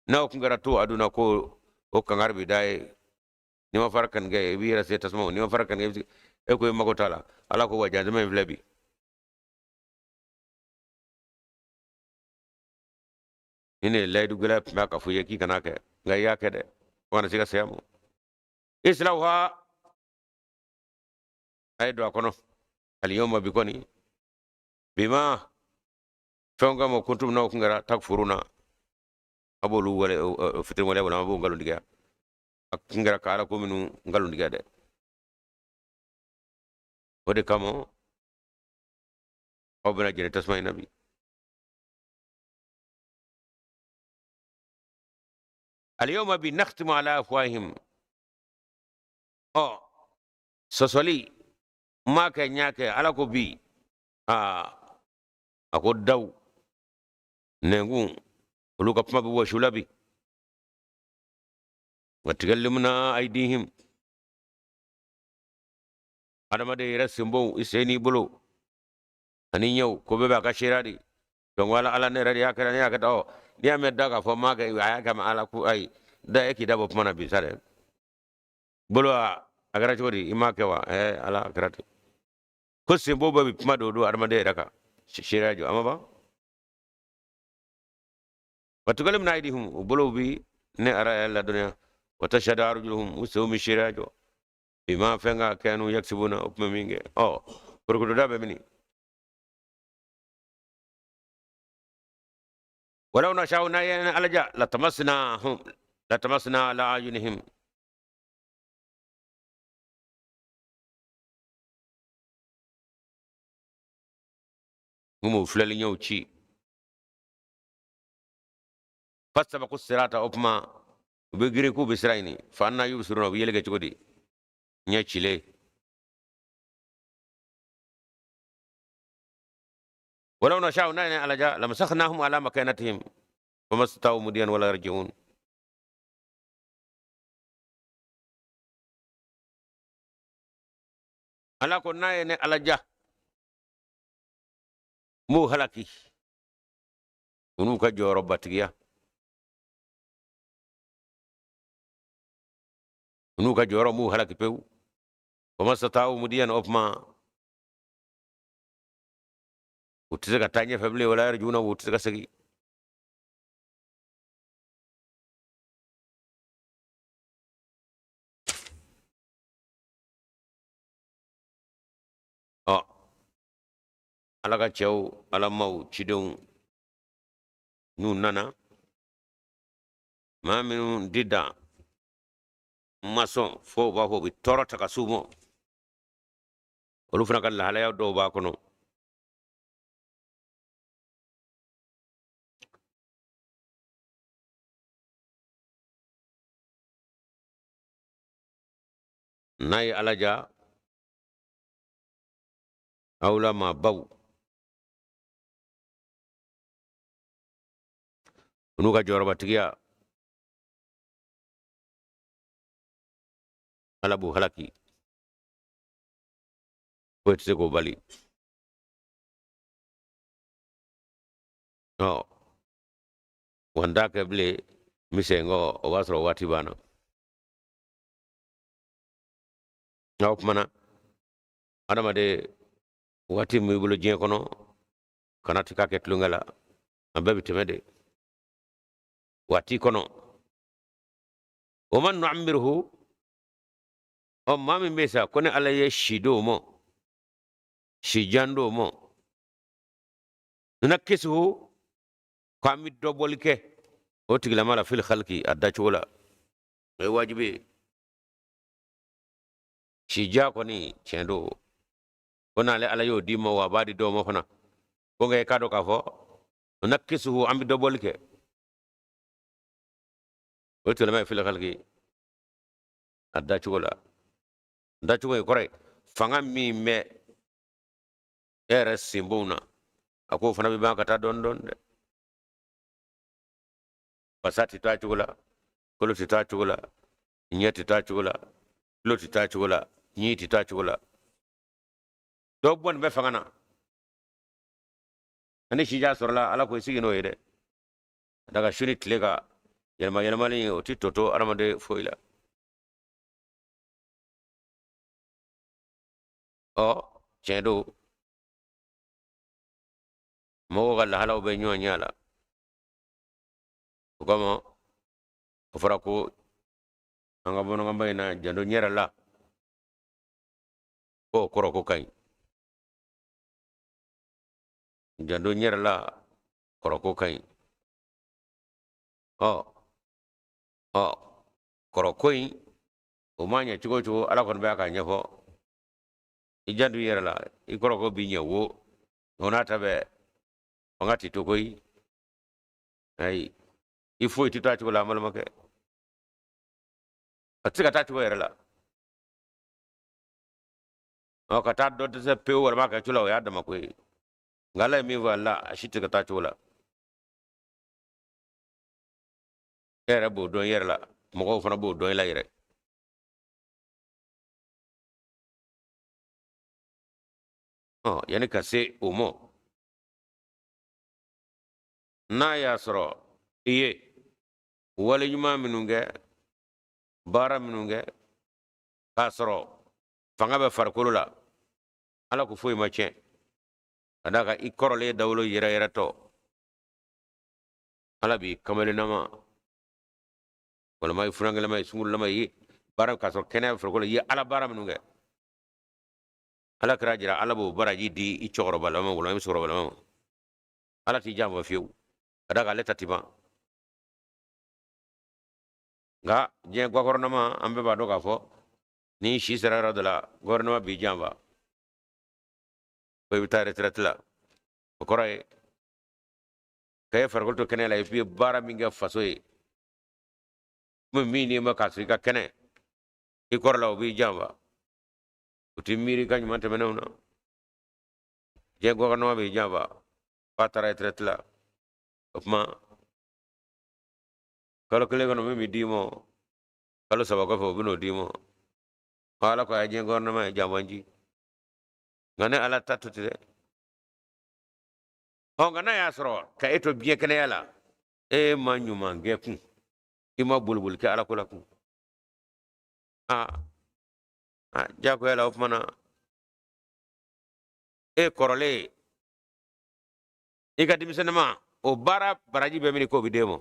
ناو كنغراتو أدونا كو أو كنغار بداية نما فرقن جاي بيرا سيتسمو نما فرقن جاي أكو يما كتالا على كو جهنم بلبي هنا لا يدوغلا ما كفوية كي كناك غايا كده وانا سيكا سيامو إسلاوها أي دوا كنو اليوم بيكوني بما فونغا مو كنتم نو كنغرا تكفرون abolu wala fitir wala wala mabu ngalu ndiga akingara kala ko minu ngalu ndiga de wode kamo obna jere tasmay nabi اليوم بنختم على افواههم او سوسولي ma ke nyake ala ko bi ako daw nengu ulu ka kuma bi wa shulabi watikallimna aidihim adama de yɛrɛ senbon iseni bolo ani ɲɛw ko bɛɛ b'a ka sera de donc wala ala ne yɛrɛ de y'a kɛra ne y'a kɛ ta ni y'a mɛn da k'a fɔ ma kɛ a y'a kɛ ma ala ko ayi da e k'i da bɔ kuma na bi sa dɛ bolo a kɛra cogo di i m'a kɛ wa ala a kɛra ten ko senbo bɛɛ bi kuma dɔw don adamaden yɛrɛ kan sera jɔ a ma ban watukalimna aidihim o bolow bi ne ara yɛrɛ ladɔnniya watashhadu arjuluhum u sew mi sera jɔ bima fɛnga kɛnu yaksibuna o kuma min kɛ korokotoda bɛ mini ولو نشاء ناين ألجا لتمسنا على أعينهم هم فلالين يوتشي فاستبقوا الصراط أبما بيغريكو بسرايني فأنا يبصرون ويلقى تقولي نيتشيلي ولو نشاء ناين ألجا لمسخناهم على مكانتهم فما استطاعوا مديا ولا يرجعون ala ko naye ne ala ja mu halaki unu ka joro batigiya unu ka joro mu halaki pew ko masataw mudiyan ofma utize ka tanya fable wala yarjuna utize ka sagi ala ka cɛw ala maw cidenw n'u nana maa minnu dida ma sɔn fo u b'a fɔ u bɛ tɔɔrɔ ta ka s'u ma olu fana ka lahalaya dɔw b'a kɔnɔ n'a ye ala ja aw la maa baw n'u ka jɔyɔrɔbatigiya ala b'u halaki foyi tɛ se k'o bali wanda kɛ bilen misɛn kɔ o b'a sɔrɔ waati banna o kumana adamaden waati min b'i bolo diɲɛ kɔnɔ kana ti k'a kɛ tulonkɛ la a bɛɛ bi tɛmɛ de waati kɔnɔ o ma nu'ammirhu maa min bɛ sa ko ni ala ye si d'o ma si jan d'o ma nunakisuhu ko an bɛ dɔ bɔli kɛ o tigilama la fil khalqi a dacogo la o ye wajibi ye si ja kɔni tiɲɛ do ko n'ale ala y'o di ma wa a b'a di dɔw ma fana ko nka i k'a dɔn k'a fɔ nunakisuhu an bɛ dɔ bɔli kɛ o tigilama ye fil khalqi a dacogo la dacogo ye kɔrɔ ye fanga min bɛ e yɛrɛ senbonw na a ko fana bɛ ban ka taa dɔɔni dɔɔni dɛ basa tɛ to a cogo la kolo tɛ to a cogo la ɲɛ tɛ to a cogo la tulo tɛ to a cogo la ɲi tɛ to a cogo la dɔw bɔnnen bɛ fanga na ani sija sɔrɔla ala ko i sigi n'o ye dɛ daga su ni tile ka yɛlɛma yɛlɛmali o tɛ tɔ to adamaden foyi la tiɲɛ do mɔgɔw ka lahalaw bɛ ɲɔgɔn ɲɛ la o kama o fɔra ko an ka bamanankanba in na janto n yɛrɛ la ko o kɔrɔ ko ka ɲi janto n yɛrɛ la kɔrɔ ko ka ɲi kɔrɔ ko in o ma ɲɛ cogo o cogo ala kɔni b'a ka ɲɛfɔ i janto i yɛrɛ la i kɔrɔ ko b'i ɲɛ wo o n'a ta bɛɛ fanga tɛ to koyi ayi i foyi tɛ to a cogo la a balimakɛ a tɛ se ka taa cogo yɛrɛ la o ka ta do se pe wala ma ka chula ya da ma ko ngala mi wala ashite ka ta chula era bo don yer la mo ko fana bo don la yere yani ka se o mo na ya soro iye wala nyuma minunge bara minunge ka soro fanga be farkolo la ala ko foyi ma chen adaka i korole dawlo yera yera to ala bi kamale nama wala mai furangala mai sungul lama yi bara ka soro kene farkolo yi ala bara minunge ala kira jira ala bo baraji di i chogoro balama wala mi soro balama ala ti jamba fiu adaka leta tiba nga je gouvernement ambe ba do ka fo ni shi sera la gouvernement bi jamba ko bitare tretla ko koray kay fargol to kene la fi bara mi nga faso yi mo mi ni ma ka ka kene i korla bi jamba uti miri kany mante menona je gouvernement bi jamba patara tretla opma kalo kele kono mi dimo kalo saba ko fo bino dimo kala ko aje gouvernement jambanji ngane ala tatute ngana ya soro ka eto bien kene yala e manyuma ngeku ima bulbul ke ala kula ku jako yala opmana e korole ika dimisenema o bara baraji be mini ko bidemo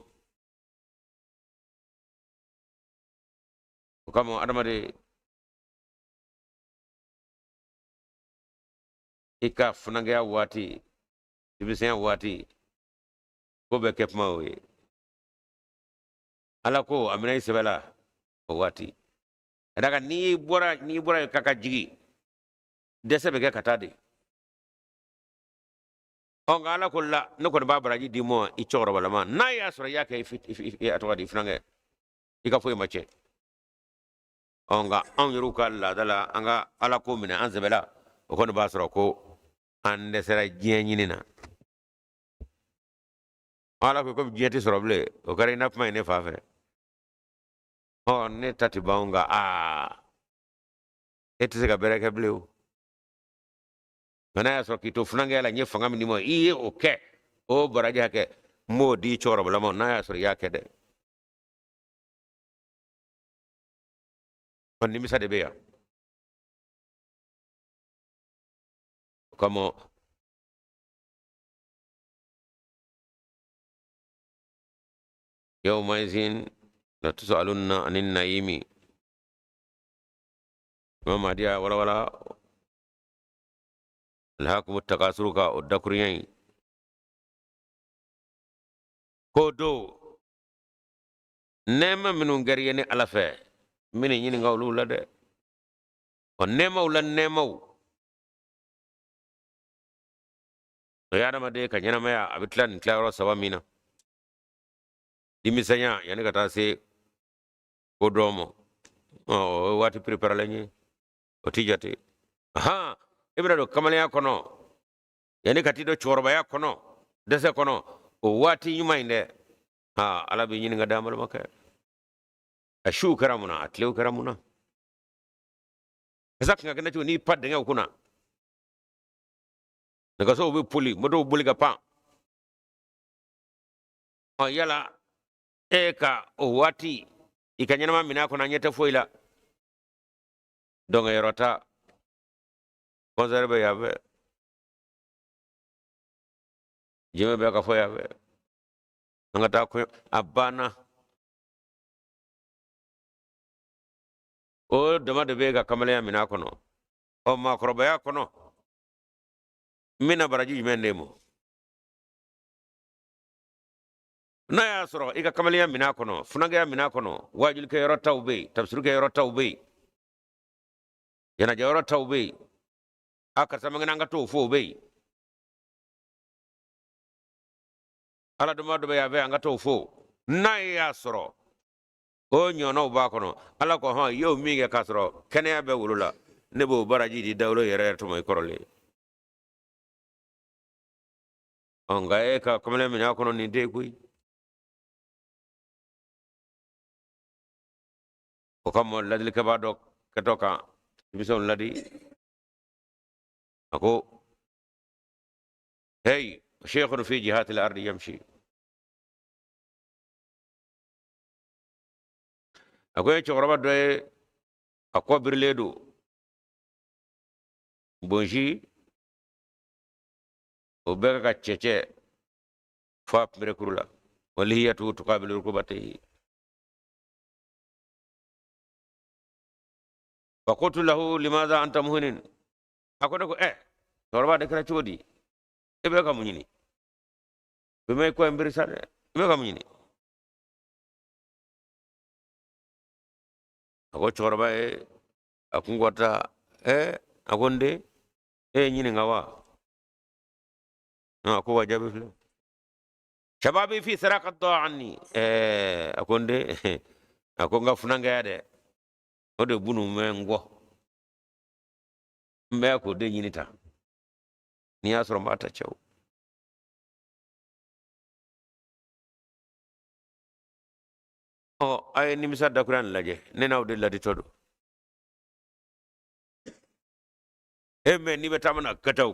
kamo adamade ika funangaya wati dimisen wati ko be kepma we ala ko amina isabela o wati daga ni bora kaka jigi dese be katade on ala ko la no ko ba baraji dimo i choro wala ma na ya sura yake if atwa di funange ika foy mache onga an yuruka la dala anga ala ko mina an zabela o ko ba sura ko ande sera jenyinina ala ko jeti soroble o kare nap mai ne fafe ne tati baunga eti se ka bereke bleu mana ya so kito funanga la nye fanga minimo iye oke o baraji hake mo di choro bla mo na ya so ya kede on nimisa de beya como يومئذ لتسألن عن النعيم ما ديا ولا الهاكم التكاثر كا الدكريين كودو نما منو غريني على فه من يني غولو لا ده ونما ولا نما يا ما دي كنينا ما ابتلان كلاو سوا مينا dimisanya yani kata se kodomo wati prepare lenye otijate ibrado kamale ya kono yani katido chorba ya kono dese kono o wati nyuma inde ala be nyini ngada mal maka ashu karamuna atlew karamuna ezak ngakenda tu ni padde ngaw kuna naga so be puli modo buli ga pa yala eka o wati ikanyana mina ko na nyeta foila donga yorota konserve yabe jeme be ka fo yabe ngata ko abana o dama de be ga kamale mina kono o makroba ya kono mina baraji mendemo na ya soro ika kamaliya mina kono funanga ya mina kono wajul ke yorota ube tafsir ke yorota ube yana yorota ube aka samangana ngato fo ube ala duma do ya be ngato fo na ya soro o nyono ba kono ala ko yo mi ge kasro kene ya be wulula nebo baraji di dawlo yere to moy korole on ga ka kamle mi na kono ni de kuy o kam ladil ke ba dok ke toka bison ladi ako hey شيخ في جهات الارض يمشي ako choraba do ako birledo bonji o be ka cheche fa mere kurula waliyatu tuqabilu rukubati فقلت له لماذا انت مهن اكو choraba de kra chodi e be ka munyini be may ko mbir sare be ka munyini ako choraba akungota akonde nyini ngawa ako wajabe fle shababi fi saraqat da anni akonde ako nga funanga yade o de bunu mengo mbe ko de nyini ta ni asro mata chaw o ay ni misa da kuran laje nenaw de ladi todo men ni betamana gataw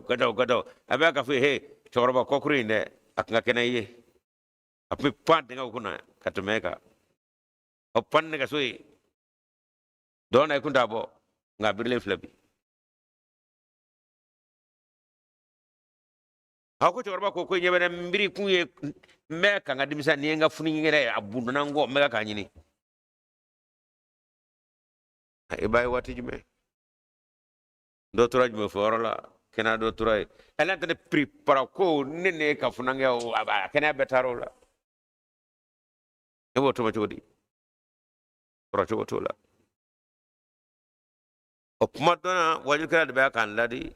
abe ka fi he chorba kokuri ne ak nga kenaye api pante nga kuna katmeka o panne ga soyi don ay kunda bo nga birle flabi hako chorba ko nyebe mbiri kunye meka nga dimisa ni nga funi ngere abundu nango meka kanyini e bay wati jume dotora jume forola kena dotora ela tane prepara ko nene ka funange o aba kena betarola e woto ma chodi pro tola o pumadona waju kala de ba kan ladi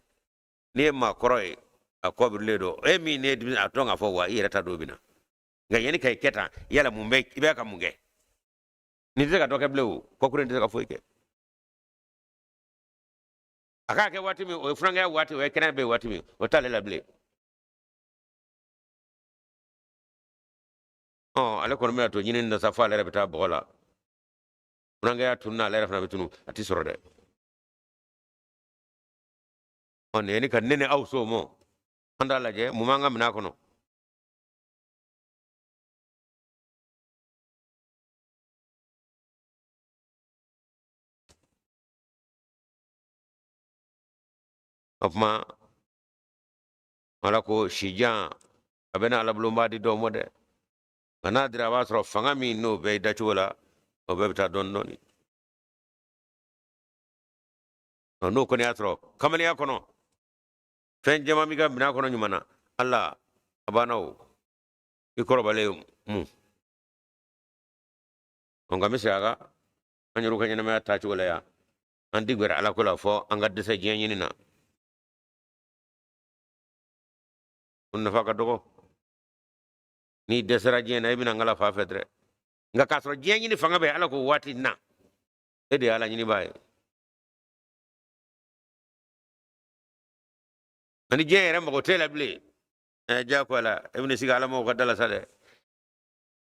ni ma koroy akobir ledo mi ne dimi atonga fo wa ira ta dobina nga yeni kay keta yala mumbe ibe ka munge ni de ka doke blew ko kuren de ka foike aka ke wati mi o franga wati we kena be wati mi o tale la ble ala ko me to nyinin na safa le rabita bola franga ya tunna le rafna bitunu ati sorode on yeni kan nene awso mo anda laje mumanga mina kono opma ala ko shijan abena ala blumba di do mode kana dira wasro fanga mi no be da chola o be ta don noni no ko ni atro kamani akono fen jama mi ga mina kono nyumana alla abanaw ikoro bale mu on ga misaga anyuru kanya na ta chola ya andi gwera ala kula fo anga dese jenyi na unna faka dogo ni desera jena ibina ngala fa fedre nga kasro jenyi ni fanga be ala ko wati na ede ala nyini baye ani jere mo tela bli ja ko la ibn sigala mo gadala sade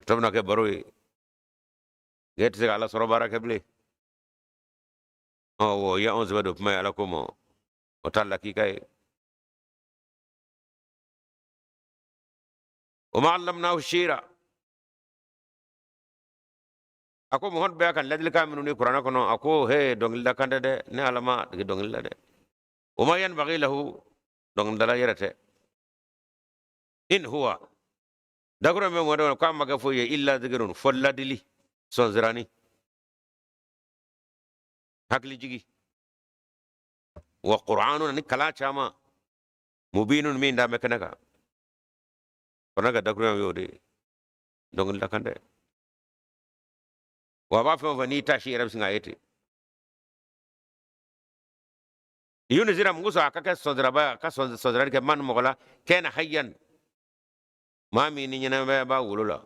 tabna ke baroy get sigala soro baraka bli wo ya on zbedo may ala ko mo o talla ki kay وما علمناه الشيرة ako mo hon be kan ladil kaminu ni qur'ana kono ako he dongil da kande de ne alama de dongil la de o ma yan bagi lahu dongil dala yerate in huwa dagro me mo do kam maga fo ye illa digrun fo ladili son zirani hakli jigi wa qur'anun ni kala chama mubinun min da mekanaka konaga dagro me yode dongil da kande wa ba fe vani tashi arab singa yete yuni zira mungusa akaka sodraba ka sodrar ke man mogola kana hayyan mami ni nyana ba wulula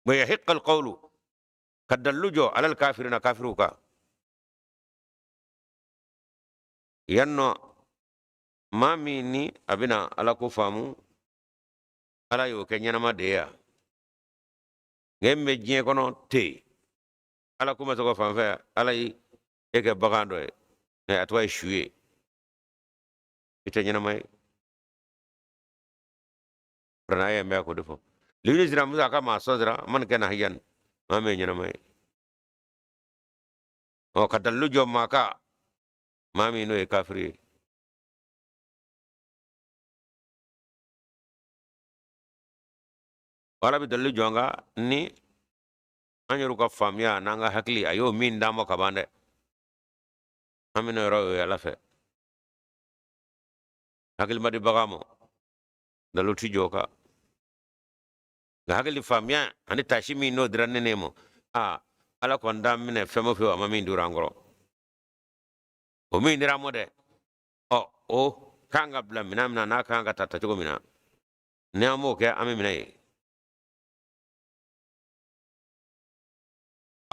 wa yahiq alqawlu kadallujo alal kafirina kafiruka yanno mami ni abina ala ko famu ala yo ke nyanama deya ngemme jie kono te ala kuma so fam fe ala yi eke bagando e atwa shuye ite nyanama rana ya me ko defo lini zira musa kama sodra man kana hiyan mame nyanama o kadallujo maka mami no e kafiri wala bi dallu jonga ni anyoru ka famya nanga hakli ayo min damo kabande amino ro ya lafe hakli madi bagamo dalu ti joka ga hakli famya ani tashi min no dranne nemo ala ko ndam mine femo fe wa mami durangoro o min diramo de o kanga bla mina na kanga tata jogo mina ne amo ke ami mina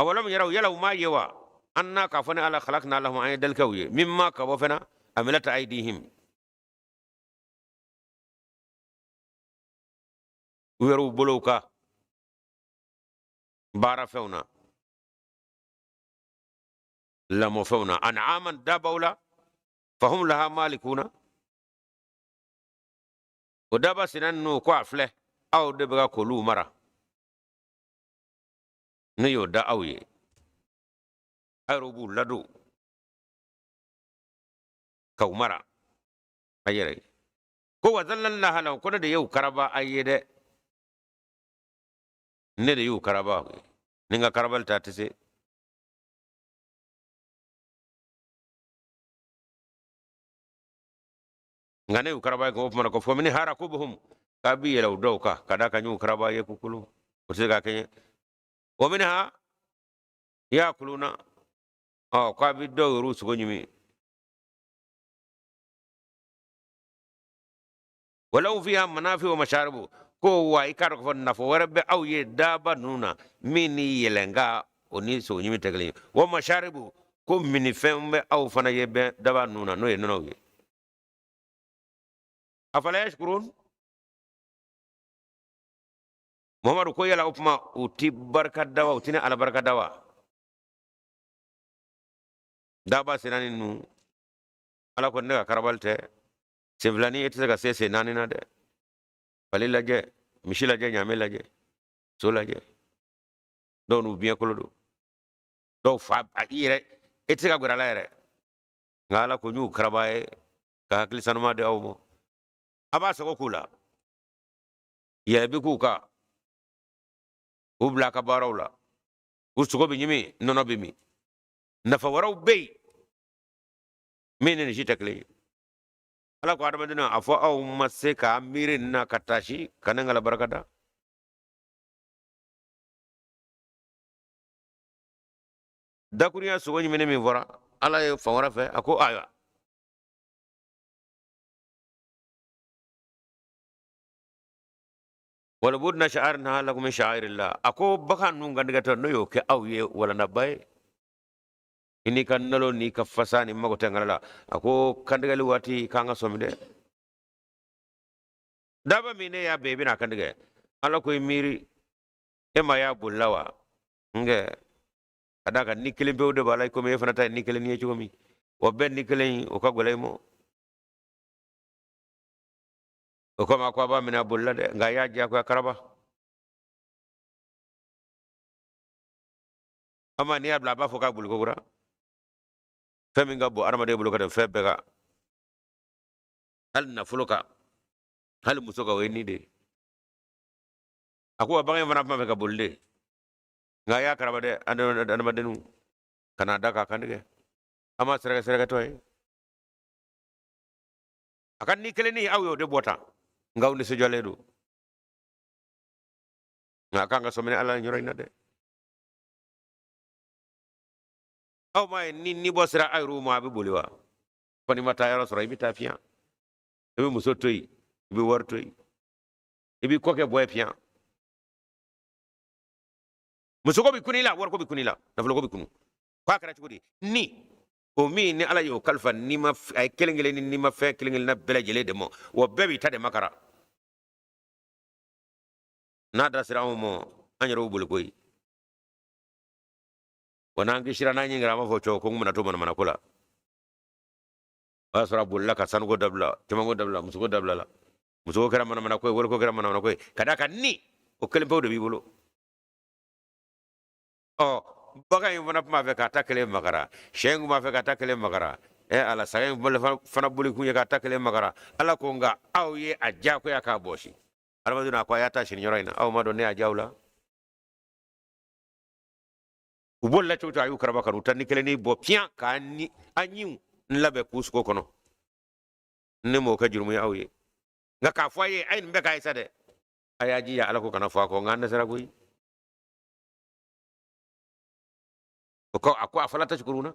awalam yaraw yalaw ma yewa anna kafani ala khalaqna lahum ay dal kawye mimma kabafana amilat aydihim weru bolowka bara fewna lamo fewna an'aman dabawla fahum laha malikuna o daba sinannu ko afle aw de baga ko lu mara ne yo da awye arobu lado kawmara ayere ko wazallallahu lahu ko de yau karaba ayede ne de yau karaba ninga karabal ta tise ngane yau karaba ko mana ko fomini harakubuhum kabi yelaw dawka kada kanyu karaba ye kukulu o se ga kenye ومنها ياكلون قابي الدور سغنيمي ولو فيها منافع ومشارب كو واي كارك فنفو ورب او يدابا نونا ميني يلنغا وني سغنيمي تغلي ومشارب كو ميني فم او فنا يب دابا نونا نو ينو افلا يشكرون Muhammadu ko yala upma uti barka dawa utine ala barka dawa daba senani nu ala ko ne karabalte sevlani ete ga sese nani na de balila je mishila je nyamela je sola je donu bien kolodo do fa ire ete ga gurala ere ngala ko nyu karabaye ka hakli sanuma de awmo aba so kula ye bi kuka ubla ka barawla usugo bi nyimi nono bi mi nafa waraw bey menen jitakle ala ko adama dina afo aw maseka mirin na katashi kananga la barakada dakuriya sugo nyimene mi vora ala e fawara fe ako aya wala budna sha'arna lakum min sha'irillah ako baka nu gandiga no yo ke awye wala nabay ini kan nalo ni ka fasani mago tengala ako kandiga wati kanga somide daba mine ya bebe na kandiga ala ko miri ema ya bulawa nge adaka nikele bewde balay ko me fanata nikele ni chumi o ben nikele o ka golay mo o ko ma ko ba mina bulla de nga ya ja ko karaba ama ni abla ba fo ka bul ko gura femi nga bo arama de bul ko de febe ga hal na fuluka hal musoka weni de ako ba ngam na ka bulde nga ya karaba de anda madenu kana daka kandige ama serega toy akan nikele ni awyo de bota ngawni so joledu nga kanga somene ala nyoroyna de aw may ni bosra ay ruma be boliwa fani mata yaro so raymi ta fian e muso toy be wartoy e bi koke boy fian muso ko bi kunila war ko bi kunila nafolo ko bi kunu fa kara cugudi ni o mi ni ala yo kalfa ni ma ay kelengele ni ma fe kelengele na bele jele de mo wo bebi tade makara na da sira mo anyaro bul koy wana ngi shira na nyingra ma fo cho ko ngum na to mana kula asra bulla ka san go dabla tuma go dabla muso go dabla la muso ko kara mana koy wol ko kara mana koy kada kan ni o kelen pawde bi bolo o baga yin fana ma fe ka ta kelen makara shengu ma fe ka ta kelen makara ala sagen bol fana buli kunya ka ta kelen makara ala ko nga aw ye a ja ko ya ka boshi almaduna ko ya ta shin yoroina aw ma do ne a jawla ubolla to ayu karaba karu tan kelen ni bo pian ka ni anyu nlabe kusko kono ne mo ka jurmu ya aw ye nga ka foye ay mbe ka isa de ayaji ya ala ko kana fo ko nganda sara koy ko akwa afala ta shukuruna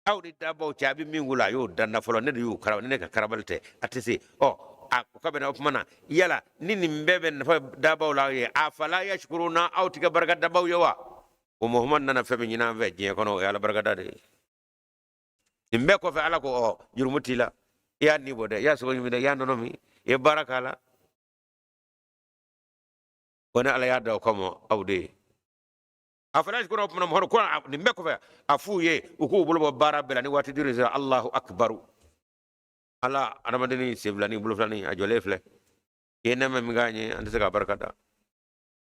aw di dabo chabi mingula yo danna folo ne yu karaw ne ka karabalte atese ko be na mana yala nini mbebe na dabo la ye afala yashkuruna aw tiga barga dabo yo wa o muhammad nana febe nyina ve je kono yala barga dade imbe ko fe ala ko jurmutila ya ni bode ya so mi de ya nono mi e barakala wona ala ya do ko mo awde afalash ko mo hono ko ni mbeko fe afuye uku bulbo bara bela ni wati dire Allahu akbar ala anamadeni seblani bulu flani ajole fle yena me ngani ande saka barakada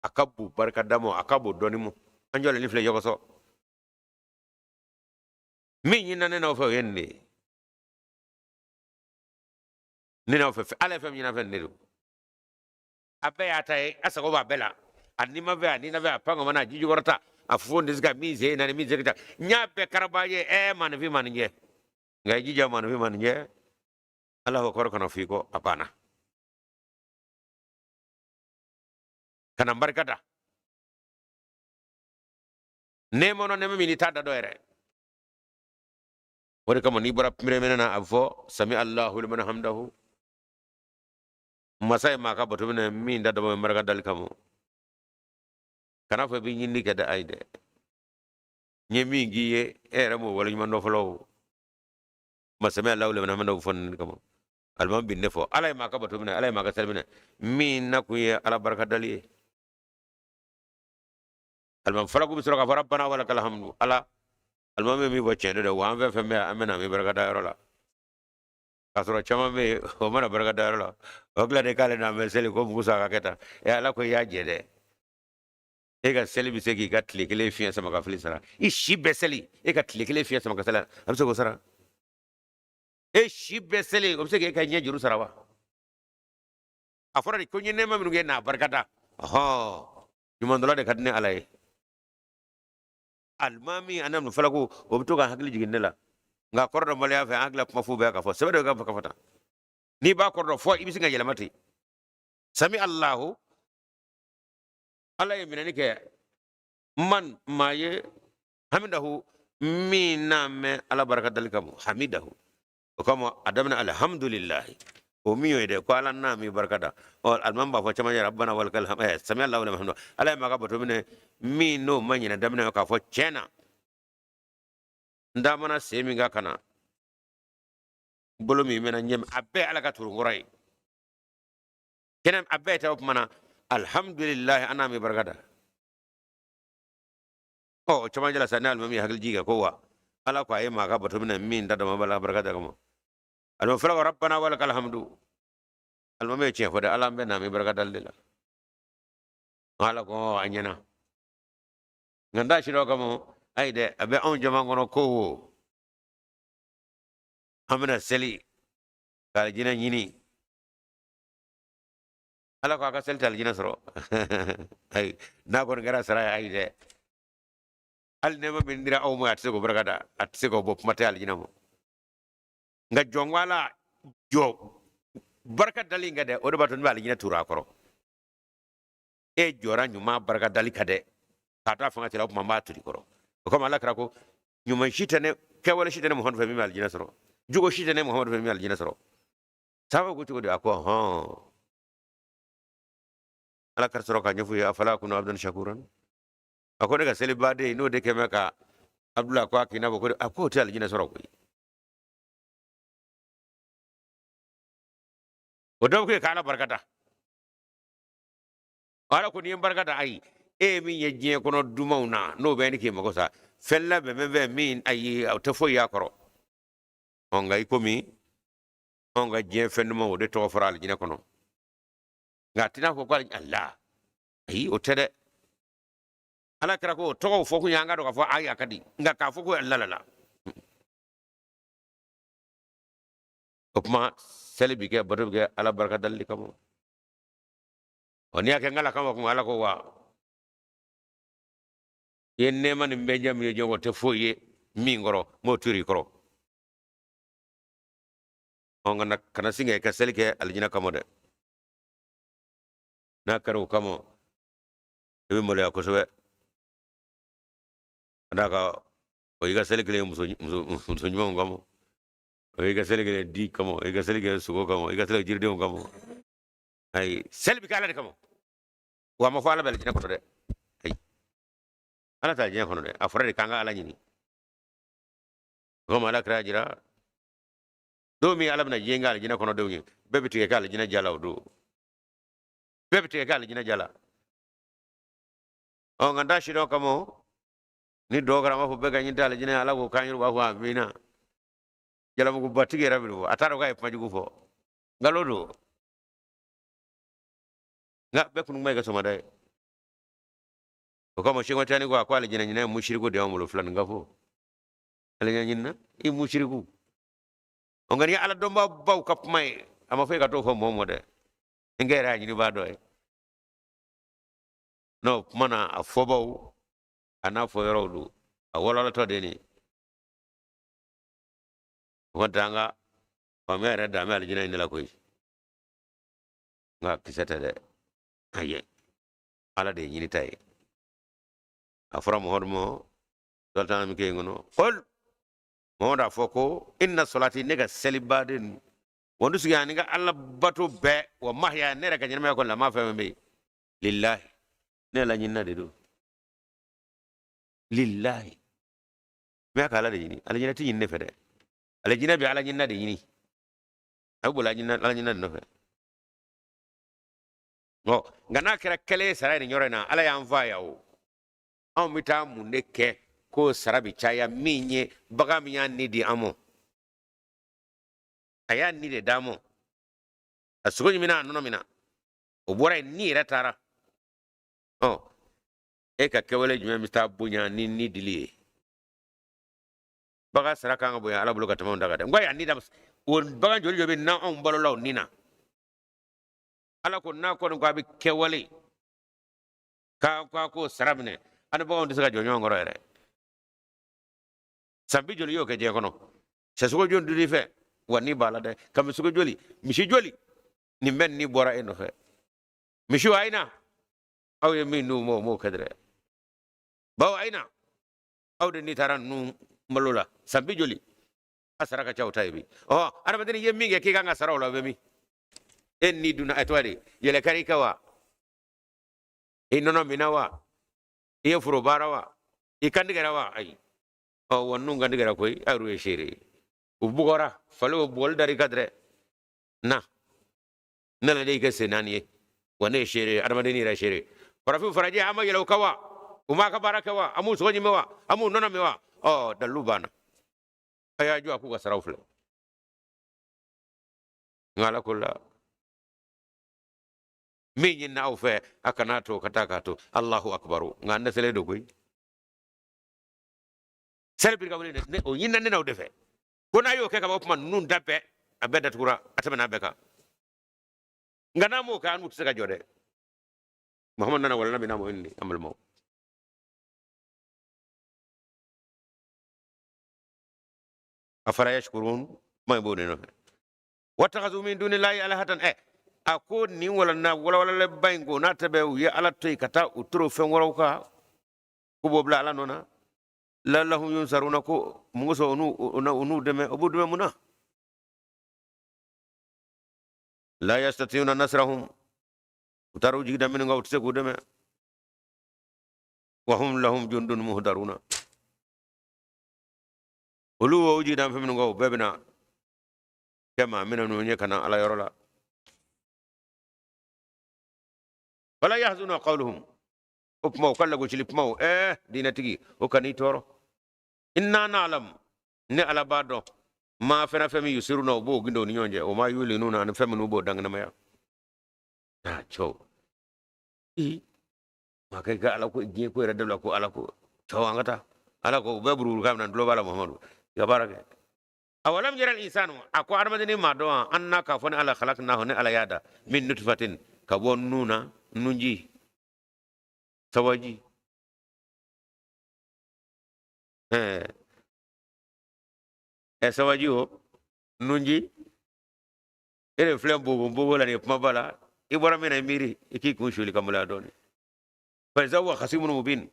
akabu barakada mo akabu donimo anjole ni fle yogoso mi nyina ne no fe yenne ni no fe ala fe nyina fe nedu abe atay asako ba bela anima ve anina ve apango mana jiju gorta afundi zika mize na mize kita nyape karabaye man vi manje ngai jija man vi manje ala ko kono fiko apana kana barkata nemo no nemo milita da doere wori kamo ni bara pire menena afo sami Allahu liman hamdahu masay maka boto mena min da do marga dal kamo kana fa bi nyindi kada ayde nyemi giye era mo wala nyuma no folo masami Allahu liman hamdahu fon kamo alman bin nefo alay maka boto mena alay maka salmina min nakuye ala barka dali alman falaku bisro ka rabbana wala kal hamdu ala alman mi bo chende de wan fe me amena mi barka da rola kasoro chama me o mana barka da rola ogla de kale na me seli ko musa ka keta e ala ko ya jede e ga seli bi segi ka tlikele fiya sama ka filisara i shibbe seli e ka tlikele fiya sama ka sala am so ko sara e shibbe seli ko segi ka nye juru sara wa afora di ko nyene ma minu na barka da ho yumandola de kadne alay almami anam falaku obto kan hakli jigin la nga kordo molya fe angla kuma fu be ka fo sebe ga ka fata ni ba kordo fo ibisi nga yelamati sami Allahu ala yeminani ke man maye hamidahu miname ala baraka dalikamu hamidahu kama adamna alhamdulillah o miyo de ko ala na mi barkada o almamba fo chama rabbana wal kalham sami Allahu liman hamdu ala ma ka boto mine mi no manyina damna ka fo chena ndamana semi ga kana bolo mi mena nyem abbe ala ka turu ngoray kenem abbe ta mana alhamdulillah ana mi barkada o chama jala sanal mami hagil jiga ko wa ala ko ay ma ka boto mine mi ndada ma bala barkada kamo alma fala rabbana wal kalhamdu alma me che fode ala be na mi barkada dalla ala ko anyana nganda shiro kamo ayde abe on jama ngono ko amna seli kala jina nyini ala ko aka sel tal jina soro ay na ko ngara sara ayde al nema min dira aw mo atse ko barkada atse ko bop matal jina mo nga jongwala jo barka dali nga de o do baton bal jina tura koro e jora nyuma barka dali kade kata fanga tela ko mamba turi koro ko mala krako nyuma shitane kewala shitane muhammad fami mal jina soro jugo shitane muhammad fami mal jina soro sawa ko de ako ha ala kar soro ka nyofu ya afala kunu abdan shakuran akone ka seli bade no de kemaka abdullah ko akina bo ko ako te aljina soro ko o do ko kala barkata ala ko ni barkata ay e min ye je kono dumawna no be ni ke mako sa fella be be min ay to fo ya koro on ngay ko mi on ga je fenn mo de to faral jina kono ngatina ko Allah ay o tede ala kira ko to fo ku yanga do ka fo ay akadi nga ka fo ko la opma selebi ke bodo ke ala barka dalli kamo oni ake ngala kamo ko ala ko wa yenne man be jam yo jongo te foye mi ngoro mo turi koro on ngana kana singe ka selike aljina kamo de na karo kamo be mo le ko sobe andaka o yiga selike muso nyimo ngamo o yiga selike di kamo o yiga selike sugo kamo o yiga selike jirde kamo ay selbi kala de kamo wa ma fala bel jina ko de ay ala ta jina ko de afra de kanga ala nyini goma ala kra jira do mi ala bna jenga ala jina ko do nyi bebi tike kala jina jala do bebi tike kala jina jala o nganda shiro kamo ni dogara ma fu be ganyi dala jina ala ko kanyu wa wa mina jala mu batige rabiru ataro ga e pajugo fo ngalodo nga be kunu mai ga soma dai ko kama shi wata ni ko akwala jina nyina mushriku de amulu fulan ngafo ala nyina i mushriku on gani ala domba baw kap mai ama fe ka to fo momo de ngera nyini ba doy no mana a fobaw ana fo yorodu a wala to de ni wotanga o mere da me aljina ni la koy nga kisata de aye ala de nyini tay afra mo hodmo sultan mi ke ngono qul mo da foko inna salati nega selibadin wondu siga ni ga alla batu be wa mahya ne raka nyama ko la ma fa me lillahi ne la nyinna de do lillahi me ka ala de nyini ala nyina ti nyinne fede ala nyina be ala nyinna de nyini abula nyinna ala nyinna no fe no ngana kera kele sara ni nyorena ala ya mva ya o an mita munde ke ko sarabi chaya minye baga miya nidi amo aya nide damo asugo mina nono mina o bora ni retara oh e ka kewele jume mista bunya ni dili baga saraka nga boya ala buluka tamam daga de ngoya ni dam won baga joli jobe na on balo law nina ala ko na ko ko abi kewele ka ko sarabne ana baga on disaga jonyo ngoro ere sambi joli yo ke je kono se sugo jon duli fe wani bala de kam sugo joli mishi joli ni men ni bora eno fe mishi aina aw ye min nu mo kadre baw aina aw de ni taran nu malula sambi joli asara ka chawta bi oh ana badeni ye minge ki ganga sarawla be mi en ni duna etwade yele kari kawa e nono minawa e furo barawa e kandigara wa ay o wonnu gandigara koy aru e shere ubugora falo bol dari kadre na nala de ke senani wane shere armadeni ra shere parafu faraje ama yelo kawa uma ka baraka wa amu soji mewa amu nona mewa oh dalubana aya ju aku ka sarawfle ngala kula min na awfe akanato katakato Allahu akbaru nganda sele do koy sel bir gawle ne o yinna ne naw defe kona yo ke ka bopman nun dappe abeda tukura atamana beka ngana mo ka anu tsaka jode muhammad nana wala nabi namo indi amal mo afara yashkurun may bone no wattakhadhu min dunillahi alahatan ako ni wala na wala le bayngo na tabe ya ala toy kata utro fen waraw ka ko bobla ala nona la lahum yunsaruna ko muso unu deme obu deme muna la yastatiuna nasrahum utaru jigda min ngaw tse ko deme wa hum lahum jundun muhdaruna olu wo ji dan femin go bebna kema mina no nyekana ala yorola wala yahzunu qawluhum upmo kala go chili pmo dinatigi o kani toro inna na'lam ni ala bado ma fena femi yusiruna bo gindo ni nyonje o ma yuli nuna an femi no bo dangna maya chow ma kai ga ala ko je ko redda ko ala ko chow angata ala ko bebru kam nan do bala muhammadu ya baraka awalam yara al-insanu ako armadini ma do anna ka foni ala khalaqnahu ni ala yada min nutfatin ka bon nuna nunji sawaji sawaji o nunji ere flem bogo la ni pambala ibora mena miri iki kunshuli kamula doni fa zawa khasimun mubin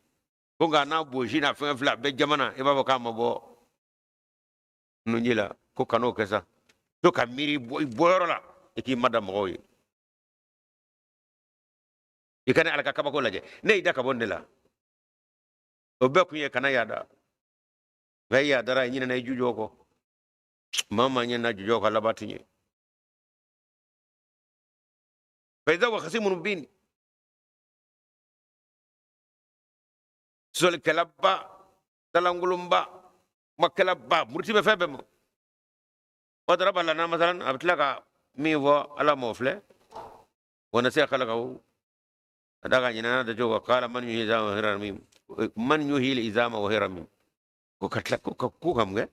ko ga na boji na fe fla be jamana ibaba kama bo nunji la ko kano kesa to ka miri boyoro la iki madam moy ikane alaka kaba ko laje ne ida ka bonde la o be kunye kana yada be ya dara nyina na jujo ko mama nyina jujo ko labatinye فإذا هو خصيم مبين سول كلابا تلانغولومبا ما كلابا مرتبة فبم وضرب لنا مثلا أبتلقى ميوه على موفله ونسي خلقه هذا جنانا دجوا قال من يهي الإزام وهي رميم من يهي الإزام وهي رميم وكتلك كوكم جه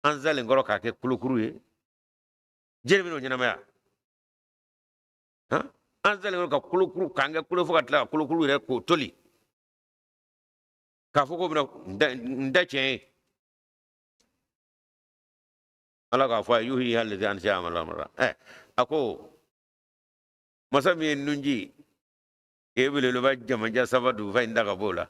أنزل إنغرو كاكي كلو كروي جربينو جناميا anzale ka kulukuru kange kulu fuka tla kulukuru re ko toli ka fuko bina ndache ala ka fa yuhi hal an sha amala mara ako masami nunji ebele lo ba jama ja sabadu fa inda bola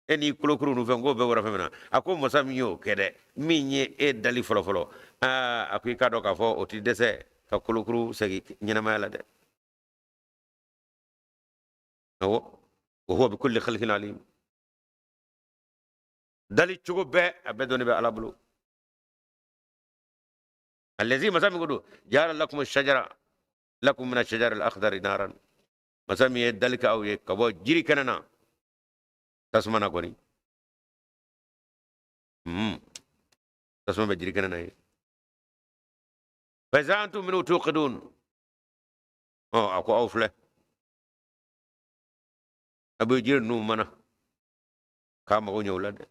eni kulukuru nu fengo be wora femena ako masami yo kede minye e dali folo folo ako ka do ka fo oti dese ka kulukuru segi ñinama la de وهو بكل خلق عليم دالي تشوغو بي ابدوني بي على بلو الذي مسامي يقولوا جعل لكم الشجره لكم من الشجر الاخضر نارا مسامي دالك او يكبو جيري كننا تسمعنا كوني تسمع بجيري كننا فإذا أنتم منه توقدون أكو أوفله أبو جير نو منا كام غني أولاد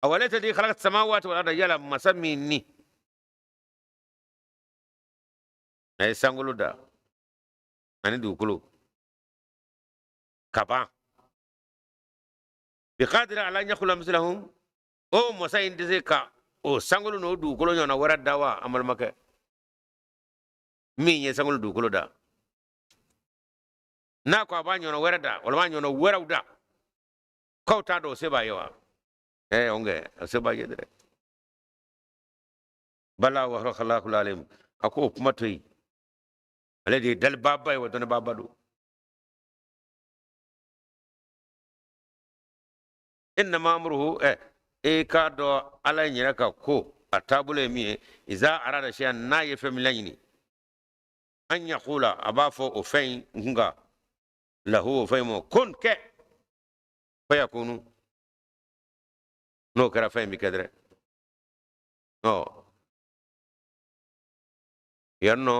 أولئك الذي خلق السماوات والأرض يلا مسميني أي سانغولو دا أنا دوكلو كابا بقادر على أن يخلق مثلهم أو مساين دزيكا o sangolo no du kolo nyona wara dawa amal make mi nye sangolo du kolo da na ko ba nyona wara da wala ma nyona wara da ko ta do se ba yawa onge se ba yedre bala wa khalaqul alim ako kuma toyi alade dal baba wa don baba do inna ma'amruhu ka do ala nyira ka ko atabule mi iza arada shay'an na yefe milani an yaqula abafo o fayn nga lahu faymo kun ke fayakunu no kara fayn mi kadre yanno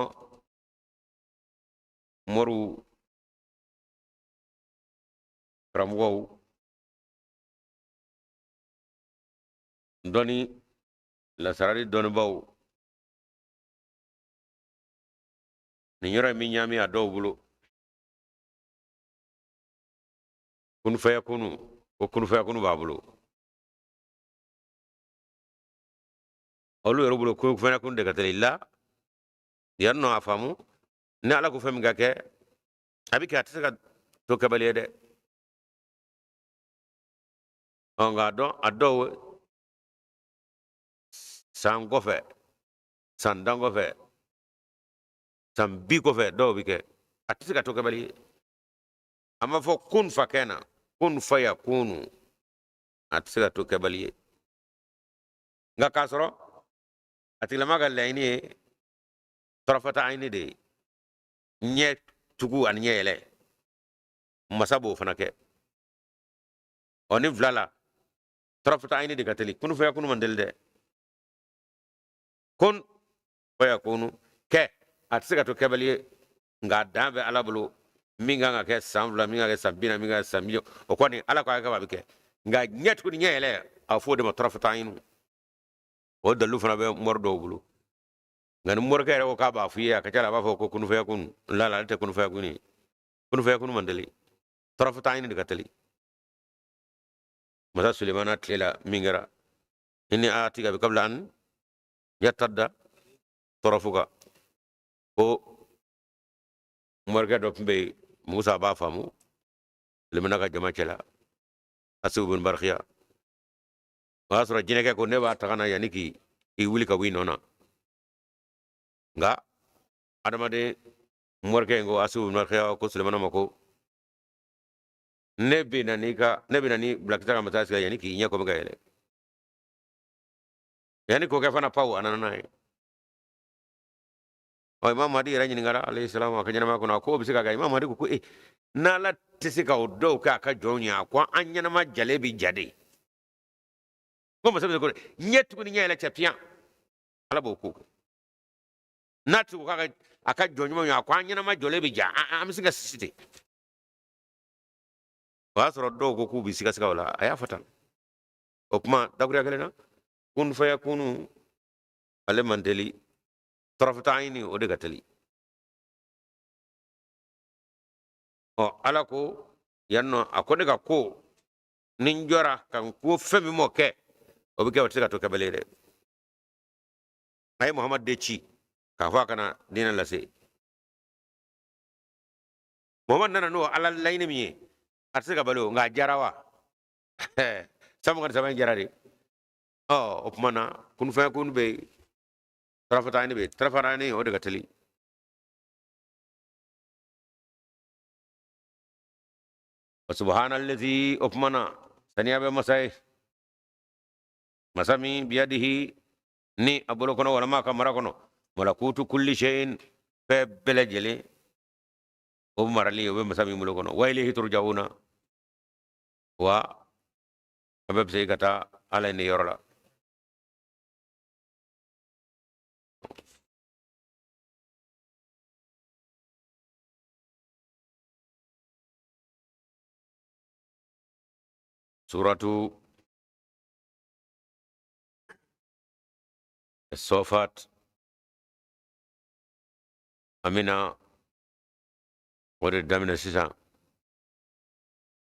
moru ramwo doni la sarari doni baw ni nyora mi nyami a do bulo kun fayakunu o kun fayakunu babulo olu yoro bulo ko fayakunu de katalilla yanno afamu ne ala ko fami gake abika ataka to kabale de onga do ado sango fe sandango fe sambi ko fe do bike ataka to kabale amma fo kun fakena kun fayakunu atsiga to kebaliye nga kasoro atilama ga laini tarafata aini de nye tugu an nyele masabo fanake oni vlala tarafata aini de kateli kun fayakunu mandelde kun fayakunu ke atsiga to kebaliye nga dambe alabulu minga nga ke samvla minga ke sambina minga samio o kwani ala ko ga babike nga nyet ku nyele afode ma tarafata ainu o dalu fana be mordo bulu ngani morga ko ka ba fiya ka cala ba fo ko kunu fayakun la la te kunu fayakun mandali tarafata ainu de kateli masa sulemana tlela mingara inni atiga bi qabla an yattadda tarafuka o morga do be musa ba famu limana ka jama cela asu bun barkhiya wasra jineke ko ne ba tagana yaniki i wuli ka wi nona nga adamade morga ngo asu bun barkhiya ko sulemana mako ne be nani blakta ka mata siga yaniki nya ko ga yele yani ko ka fana paw anana o imam hadi ranyini ngara alayhi salam akanyana ma ko na ko bisika ga imam hadi ko na la tisika o do ka jonya ko anyana ma jalebi jade ko mo sabe ko nyet ko ni nyela chapia ala bo ko natu ko aka jonya ma ko anyana ma jalebi ja am singa sisite wasoro do ko ku bisika sika wala aya fatan o kuma dagura galena kun fayakunu ale mandeli tarafta aini o de gatali o ala ko yanno akone ga ko ninjora kan ko femi mo ke o bi ke wata to kabelere ay muhammad de ci ka fa kana dina lase muhammad nana no ala layne mi arsiga balo nga jarawa sam ngar sama jarade o mana kun fa kun be tarafata aini o de gatali subhanallazi opmana saniya be masami biyadihi ni abulo kono wala ma kamara kono malakutu kulli shay'in fe belajele o marali o be masami mulo kono wa ilayhi turjauna wa abab sey kata ala ni yorla suratu الصوفات أمينا ورد من السيسا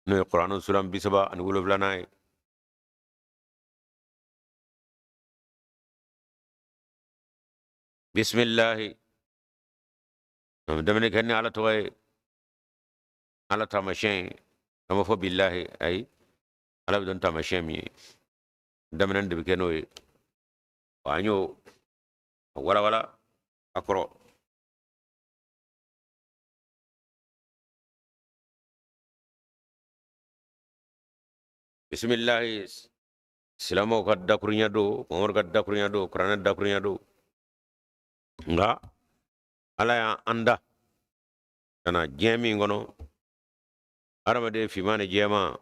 نو القرآن سورة بسبا نقول فلاناي بسم الله دمني كني على توي على تماشين أما فو بالله أي على بدون تماشين مي دمنا ندبكنوي وانيو ولا أقرأ بسم الله silamo kadda kurinya do ngor kadda kurinya do kurana da kurinya do nga ala ya anda kana jemi ngono arama de fimane jema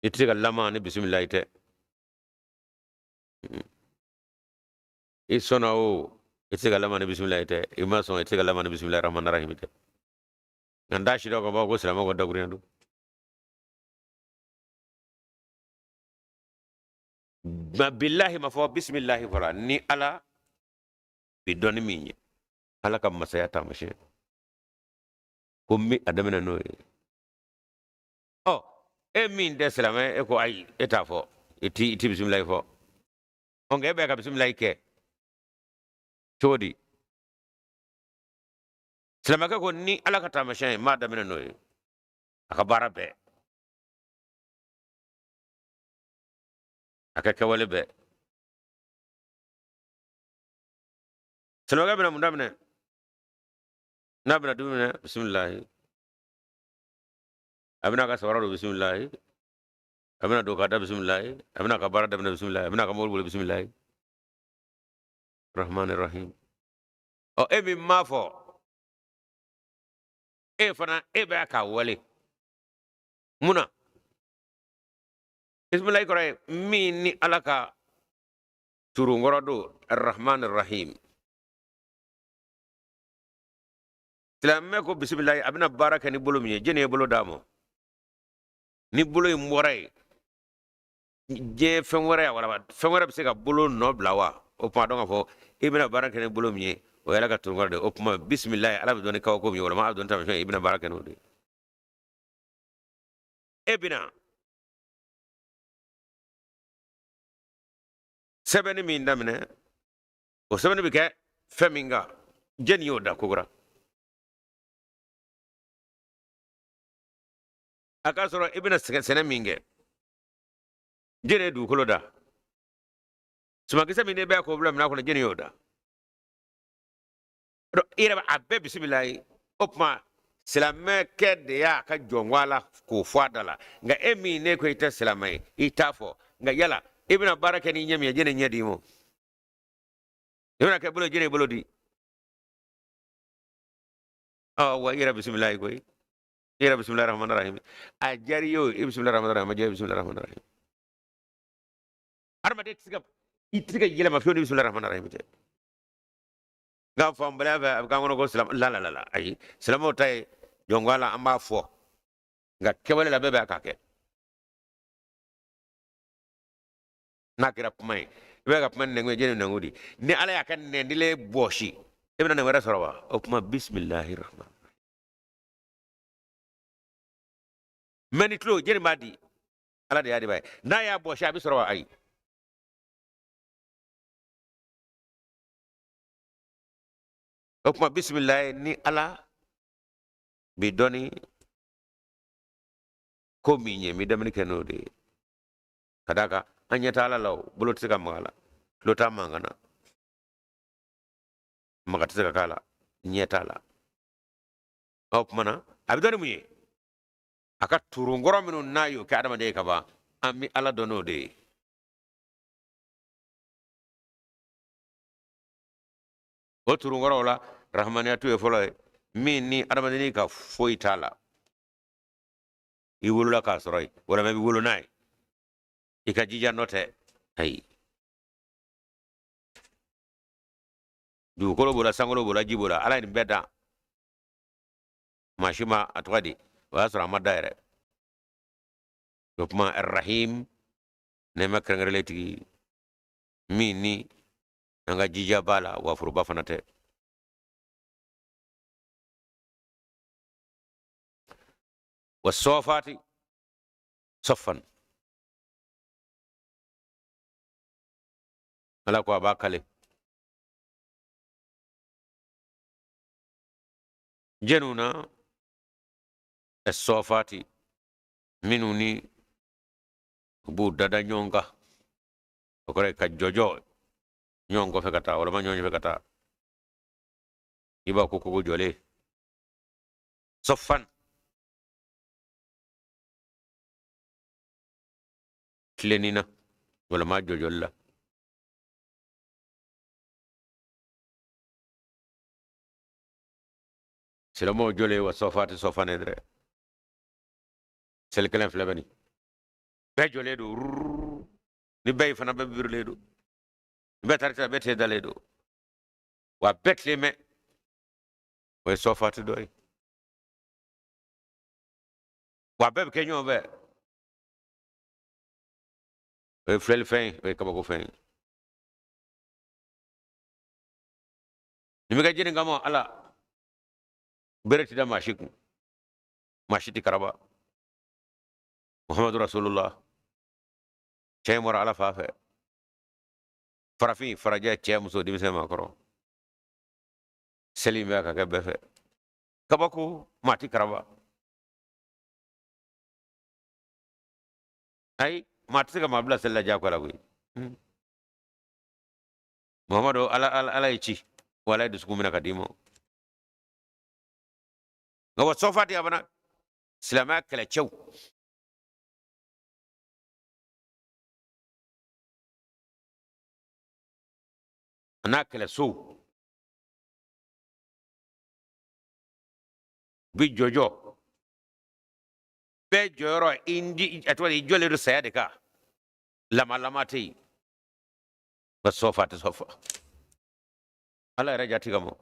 itiga lama ni bismillah ite isona o itiga lama ni bismillah ite imaso itiga lama ni bismillah rahman rahim ite nganda shido ko ba ko silamo kadda kurinya do billahi ma fo bismillah fara ni ala bidoni minye ala kam masaya tamashe kummi adamina no oh e min de salama e ko ay eta fo iti bismillah fo on ge be ka bismillah ke chodi salama ka ko ni ala ka tamashe ma adamina no aka barabe aka kawale be salama ka bina mundamne nabna dumina bismillah abina ka sawara bismillah abina do ka da bismillah abina ka bara da bismillah abina ka mol bismillah rahmanir rahim o e mi mafo e fana e ba ka wale muna bismillah ko mi ni alaka turu ngoro do arrahmanir rahim tilamme ko bismillah abina baraka ni bolo mi jene bolo damo ni bolo moray je fenwara wala fenwara bi se ka bolo no blawa o pa don fo ibina baraka ni bolo mi o yala ka turu ngoro de o kuma bismillah ala bi don ka ko mi wala ma don tam ibina baraka no de ebina sebeni min damne o sebeni bi ke feminga jeni yoda kugura akasoro ibina sene minge jene du koloda suma kisa min be ko problem na ko jeni yoda do ira abbe bismillah opma silame kede ya ka jongwala ko fadala nga emi ne ko ita silame itafo nga yala ibina baraka ni nyami jene nyadi mo ibina ke bulo jene bulo di wa ira bismillah ko ira bismillahir rahmanir rahim ajari yo bismillahir rahmanir rahim ajari bismillahir rahmanir rahim arma de itiga yela ma fioni bismillahir rahmanir rahim te ga fam bala ba ga ngono ko salam la la la ay salamo tay jongwala amba fo nga kewale la bebe akake nakira pumai be ga pumai ngwe jeni nangudi ni ala yakan ne ndile boshi ibna ne wara sorowa o puma bismillahir rahman mani tlo jeni madi ala de yadi bay na ya boshi abi sorowa ay o puma bismillah ni ala bi doni ko minye mi damni kenode kadaka anyata ala law bulo tsika mala lota mangana magata tsika kala nyeta la op mana abidani muye aka turungoro minu nayo ka adama de kaba ami ala dono de o turungoro la rahmaniyatu e folo min ni adama de ka foitala i wulula ka soroy wala me wulu nay ika jija note ay du kolo bola sangolo bola jibola ala ni beda mashima atwadi wa sura madaire yopma arrahim ne makrangreleti mini nga jija bala wa furuba fanate wasofati soffan ala ko abakale jenuna الصوفاتي منوني بودا دا نيونغا وكره كجوجو نيونغو فكتا ولا ما نيونغو فكتا يبا كوكو جولي صفان كلينينا ولا ما جوجولا سلامو جولي وصوفاتي صفان ادري sel kelen flebani be jole do ni bay fana be birle do be tarta be te dale do wa betle me o so fati do wa be ke nyon be o flel fin o ka ko fin ni me ga jeni ngamo ala bereti da mashiti karaba محمد رسول الله شيء على فافه فرافي فرجاء شيء مسودي مثل ما كرو سليم بقى كبفه كباكو ماتي كربا أي ماتي كما بلا سلا جاك ولا كوي محمد على يشي ولا يدسكو منا كديمو nga wa sofati abana silama kala cew ana kala so bi jojo be joro indi atwali jole do sayade ka lama tei ba sofati sofa ala rajati gamo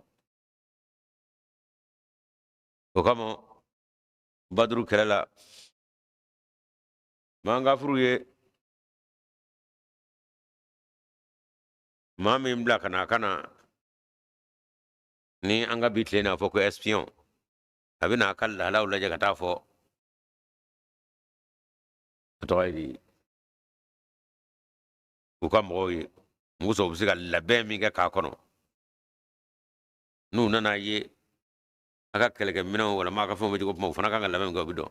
o kamo badru kelala manga furuye mami mbla kana ni anga bitle na foko espion abina kala lawla jaga ta fo toydi o kamo yi muso bisiga labem mi ka kono nu nana ye aka keleke mina wala ma ka fo mo jogo mo fana ka labem go bido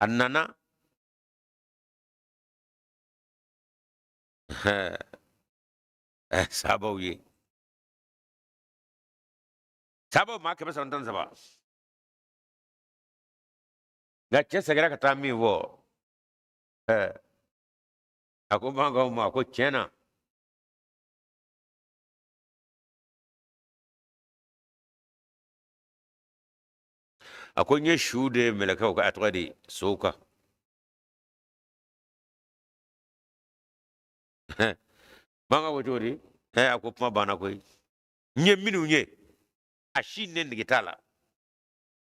annana sabo yi sabo ma ke basa ntan saba ga che segera ka tami wo ako banga ma ko chena ako nye shude melaka ka atwadi soka banga wo jodi ako puma bana koy nye minu nye ashine ndigitala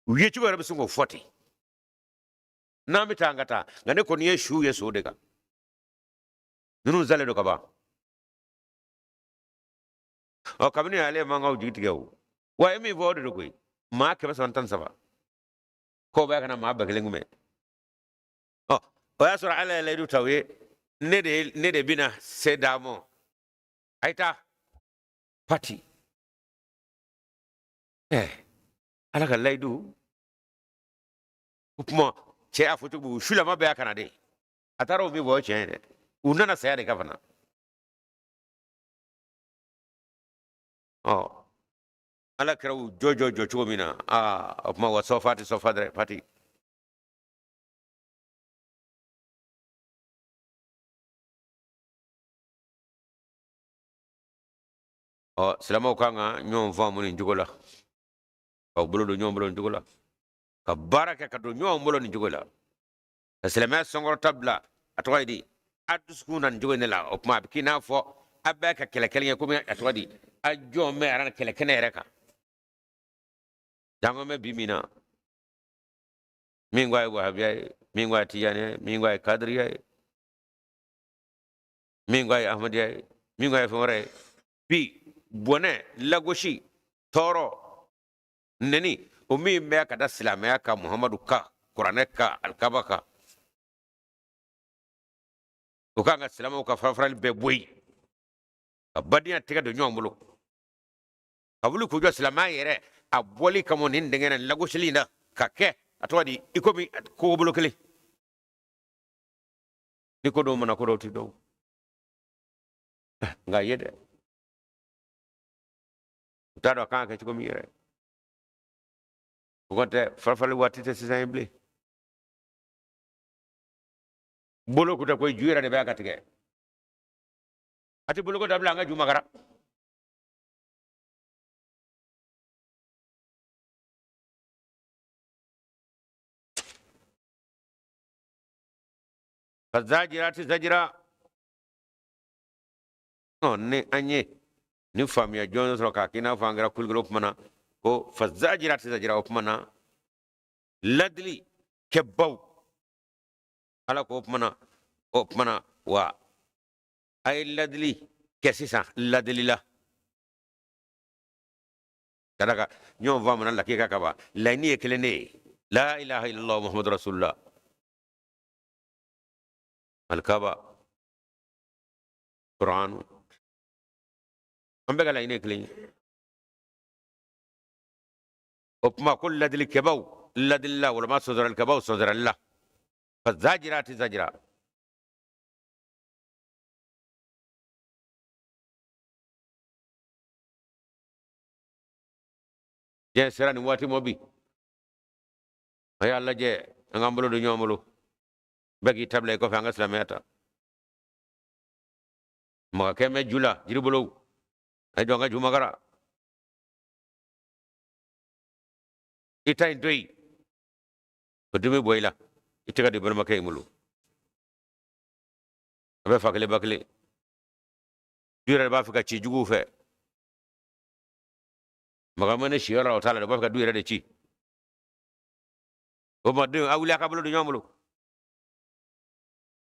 uye chuba rabu sungo 40 na mitangata ngane ko nye shu ye sodeka nunu zale do kaba o kabini ale manga o jitigew wa emi vodo do koy ma ke basa ntan saba ko ba kana ma bagelengume o ya sura ala le du tawe ne de bina sedamo aita pati ala ka laydu kuma che afutu bu shula ma ba kana de ataro mi bo che de unana saya de kafana ala kraw jojo jojo mina ma wa sofati sofadre pati silama kanga ñom famu ni jugola ka bulo do ñom bulo ni jugola ka baraka ka do ñom bulo ni jugola silama songor tabla atwaydi aduskuna ni jugone la o ma bikina fo abaka kele kele ko mi atwadi ajo me aran kele kene reka jango me bimina mingwa wahabiya mingwa tijani mingwa kadriya mingwa ahmadiya mingwa fomore bi bone lagoshi toro neni o mi me ka da silamaya ka muhammadu ka qur'ane ka alkabaka o ka nga silama ka farfaral be boy ka badiya tiga do nyomulo ka bulu ku jo silama yere a boli kamo nin dengena lagoshi linda ka ke atwadi ikomi ko bulu kele ni ko do mana ko do ti do nga yede tado kan ke ko mi yere ko gonte farfal watite simple bolo ko ta koy juira de ba katige ati bolo ko dabla nga juma gara fazajirati zajira ne anye ni famia jono so ka kina fangra kul group mana ko fazajirati zajira op mana ladli kebaw ala ko op mana wa ay ladli kesisa ladli la kadaka ñom va mana la ke kaba la ni eklene la ilaha illallah muhammadur rasulullah alkaba qur'an ambe gala ine klin opma kul ladli kebaw ladilla wala ma sodra alkabaw sodra allah fazajirati zajra je serani wati mobi ay alla je ngambulu du ñomulu bagi table ko fa nga islameta ma keme jula jiribulu ay donga jumagara itay doy ko dumi boyla itiga di bol makay mulu abe fakle bakle dure ba fika ci jugu fe maga mane shiara o tala ba fika dure de ci o ma de awliya ka bulu du ñomulu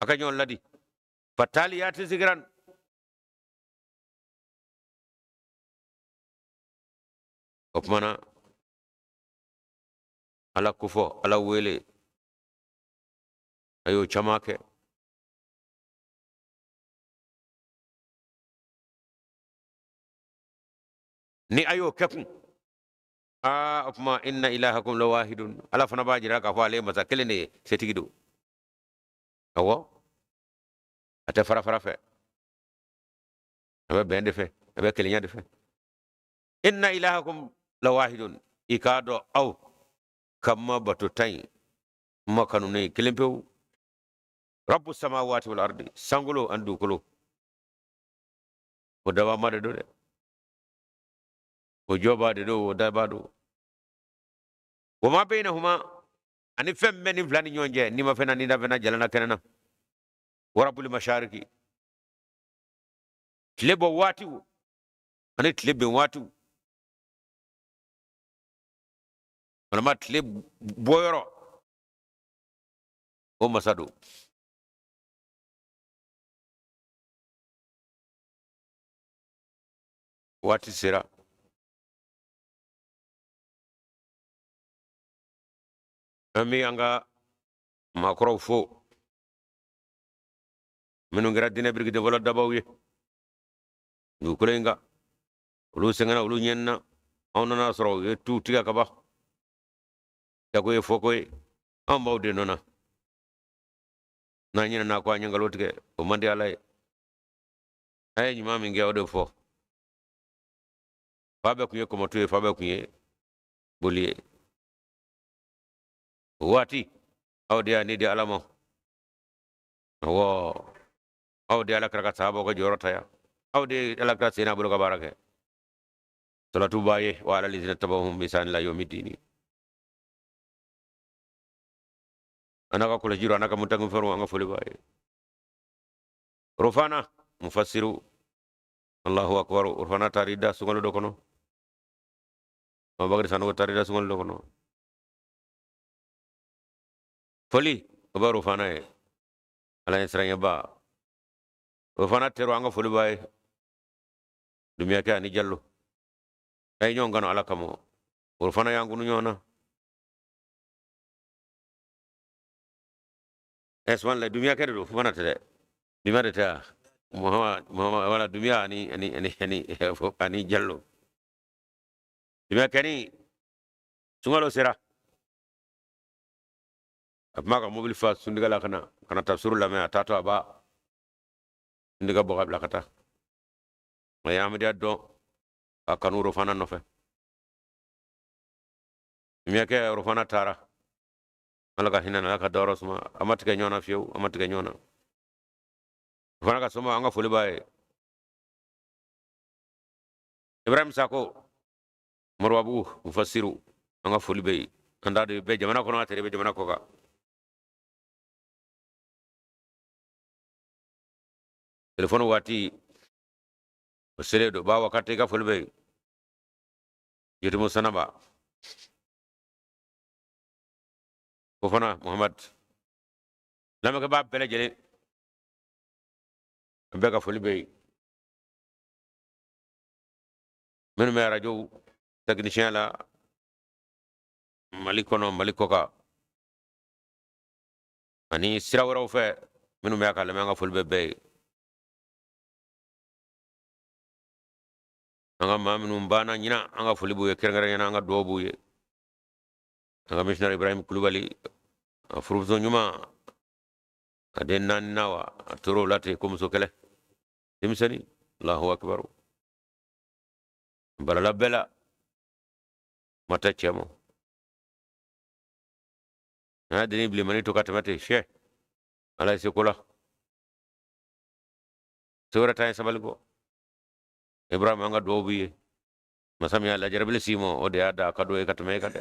aka ñol ladi fatali yati sigran opmana ala kufo ala wele ayo chamake ni ayo kefun opma inna ilahakum lawahidun ala fana bajira ka fo ale masa kelene setigido awo ate fara fara fe abe bende fe abe kelenya de fe inna ilahakum lawahidun ikado aw kamma batu tay makanu ne kelempew rabbus samawati wal ardi sangulo andu kulo o dawa made do de o jobade do o dabado wama bainahuma ani femme ni flani nyonje ni ma fena ni da fena jalana kenana wa rabbul mashariki tlebo wati ani tlebe wati ona ma tleb boyoro o masado wati sera ami anga makro fo minu ngira dine birgi de wala dabawiye du kulenga ulu sengana ulu nyenna awna na soro ye tu tiga kaba yago ye foko ye ambaw de nona na nyina na ko anyanga lotike o mandi alay ay nyima mi ngi awde fo fabe kunye ko motuye fabe kunye boliye wati awde ani de alamo wo awde ala karaka sahabo ko jorota ya awde ala karaka sina bulu barake salatu baye wa ala lizina tabahum bisan la yawmiddini anaka kula jiro anaka mutangu faru anga fuli baye rufana mufassiru Allahu akbar rufana tarida sungalo dokono mabagri sanu tarida sungalo dokono foli oba rufana e ala esranya ba rufana teru anga fuli baye dumiya ke ani jallo ay nyongano ala kamo rufana yangu nyona eswan la dumiya ke do fana tede dumiya de ta Muhammad wala dumiya ani jallo dumiya kani sungalo sera apma ka mobil fa sundiga la kana tafsirul la me atato aba ndiga bo gabla kata mayam dia do akanuro fana no fe dumiya ke ro fana tara alaka hinana alaka doro suma amatika nyona fiu amatika nyona fana ka soma anga fuli baye Ibrahim Sako marwabu mufassiru anga fuli baye anda de be jamana kono atere be jamana koka telefono wati sele do ba wakati ka fuli baye yeti musanaba ko fana Muhammad lama ka ba bele jele bega foli be menu me radio technicien la malikoka ani sirawara fe menu me aka lama nga foli be anga mamnu mbana nyina anga foli buye kerngara nyina anga do buye anga missioner Ibrahim Kulubali afruzo nyuma aden nan nawa toro late comme so kele timsani Allahu akbar balala bela mata chemo na dini bli mani to katamate she ala sikula sura tay sabalgo ibrahim anga dobi masami ala jarabil simo o de ada kado e katame kade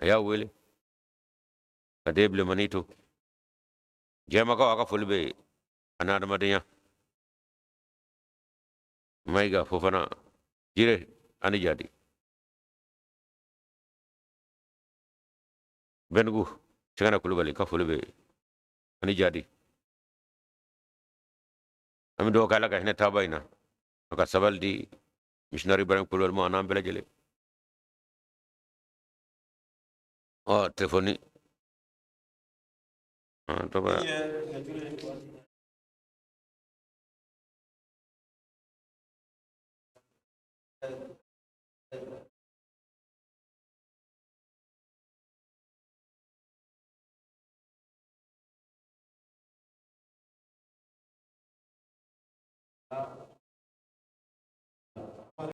ya wele kade bli mani to jema ko aka fulbe anada madinya maiga fofana jire ani jadi bengu cigana kulubali ka fulbe ani jadi ami do kala ka hina tabayna aka sabal di missionary barang kulubal mo anam bela jele o telefoni to ba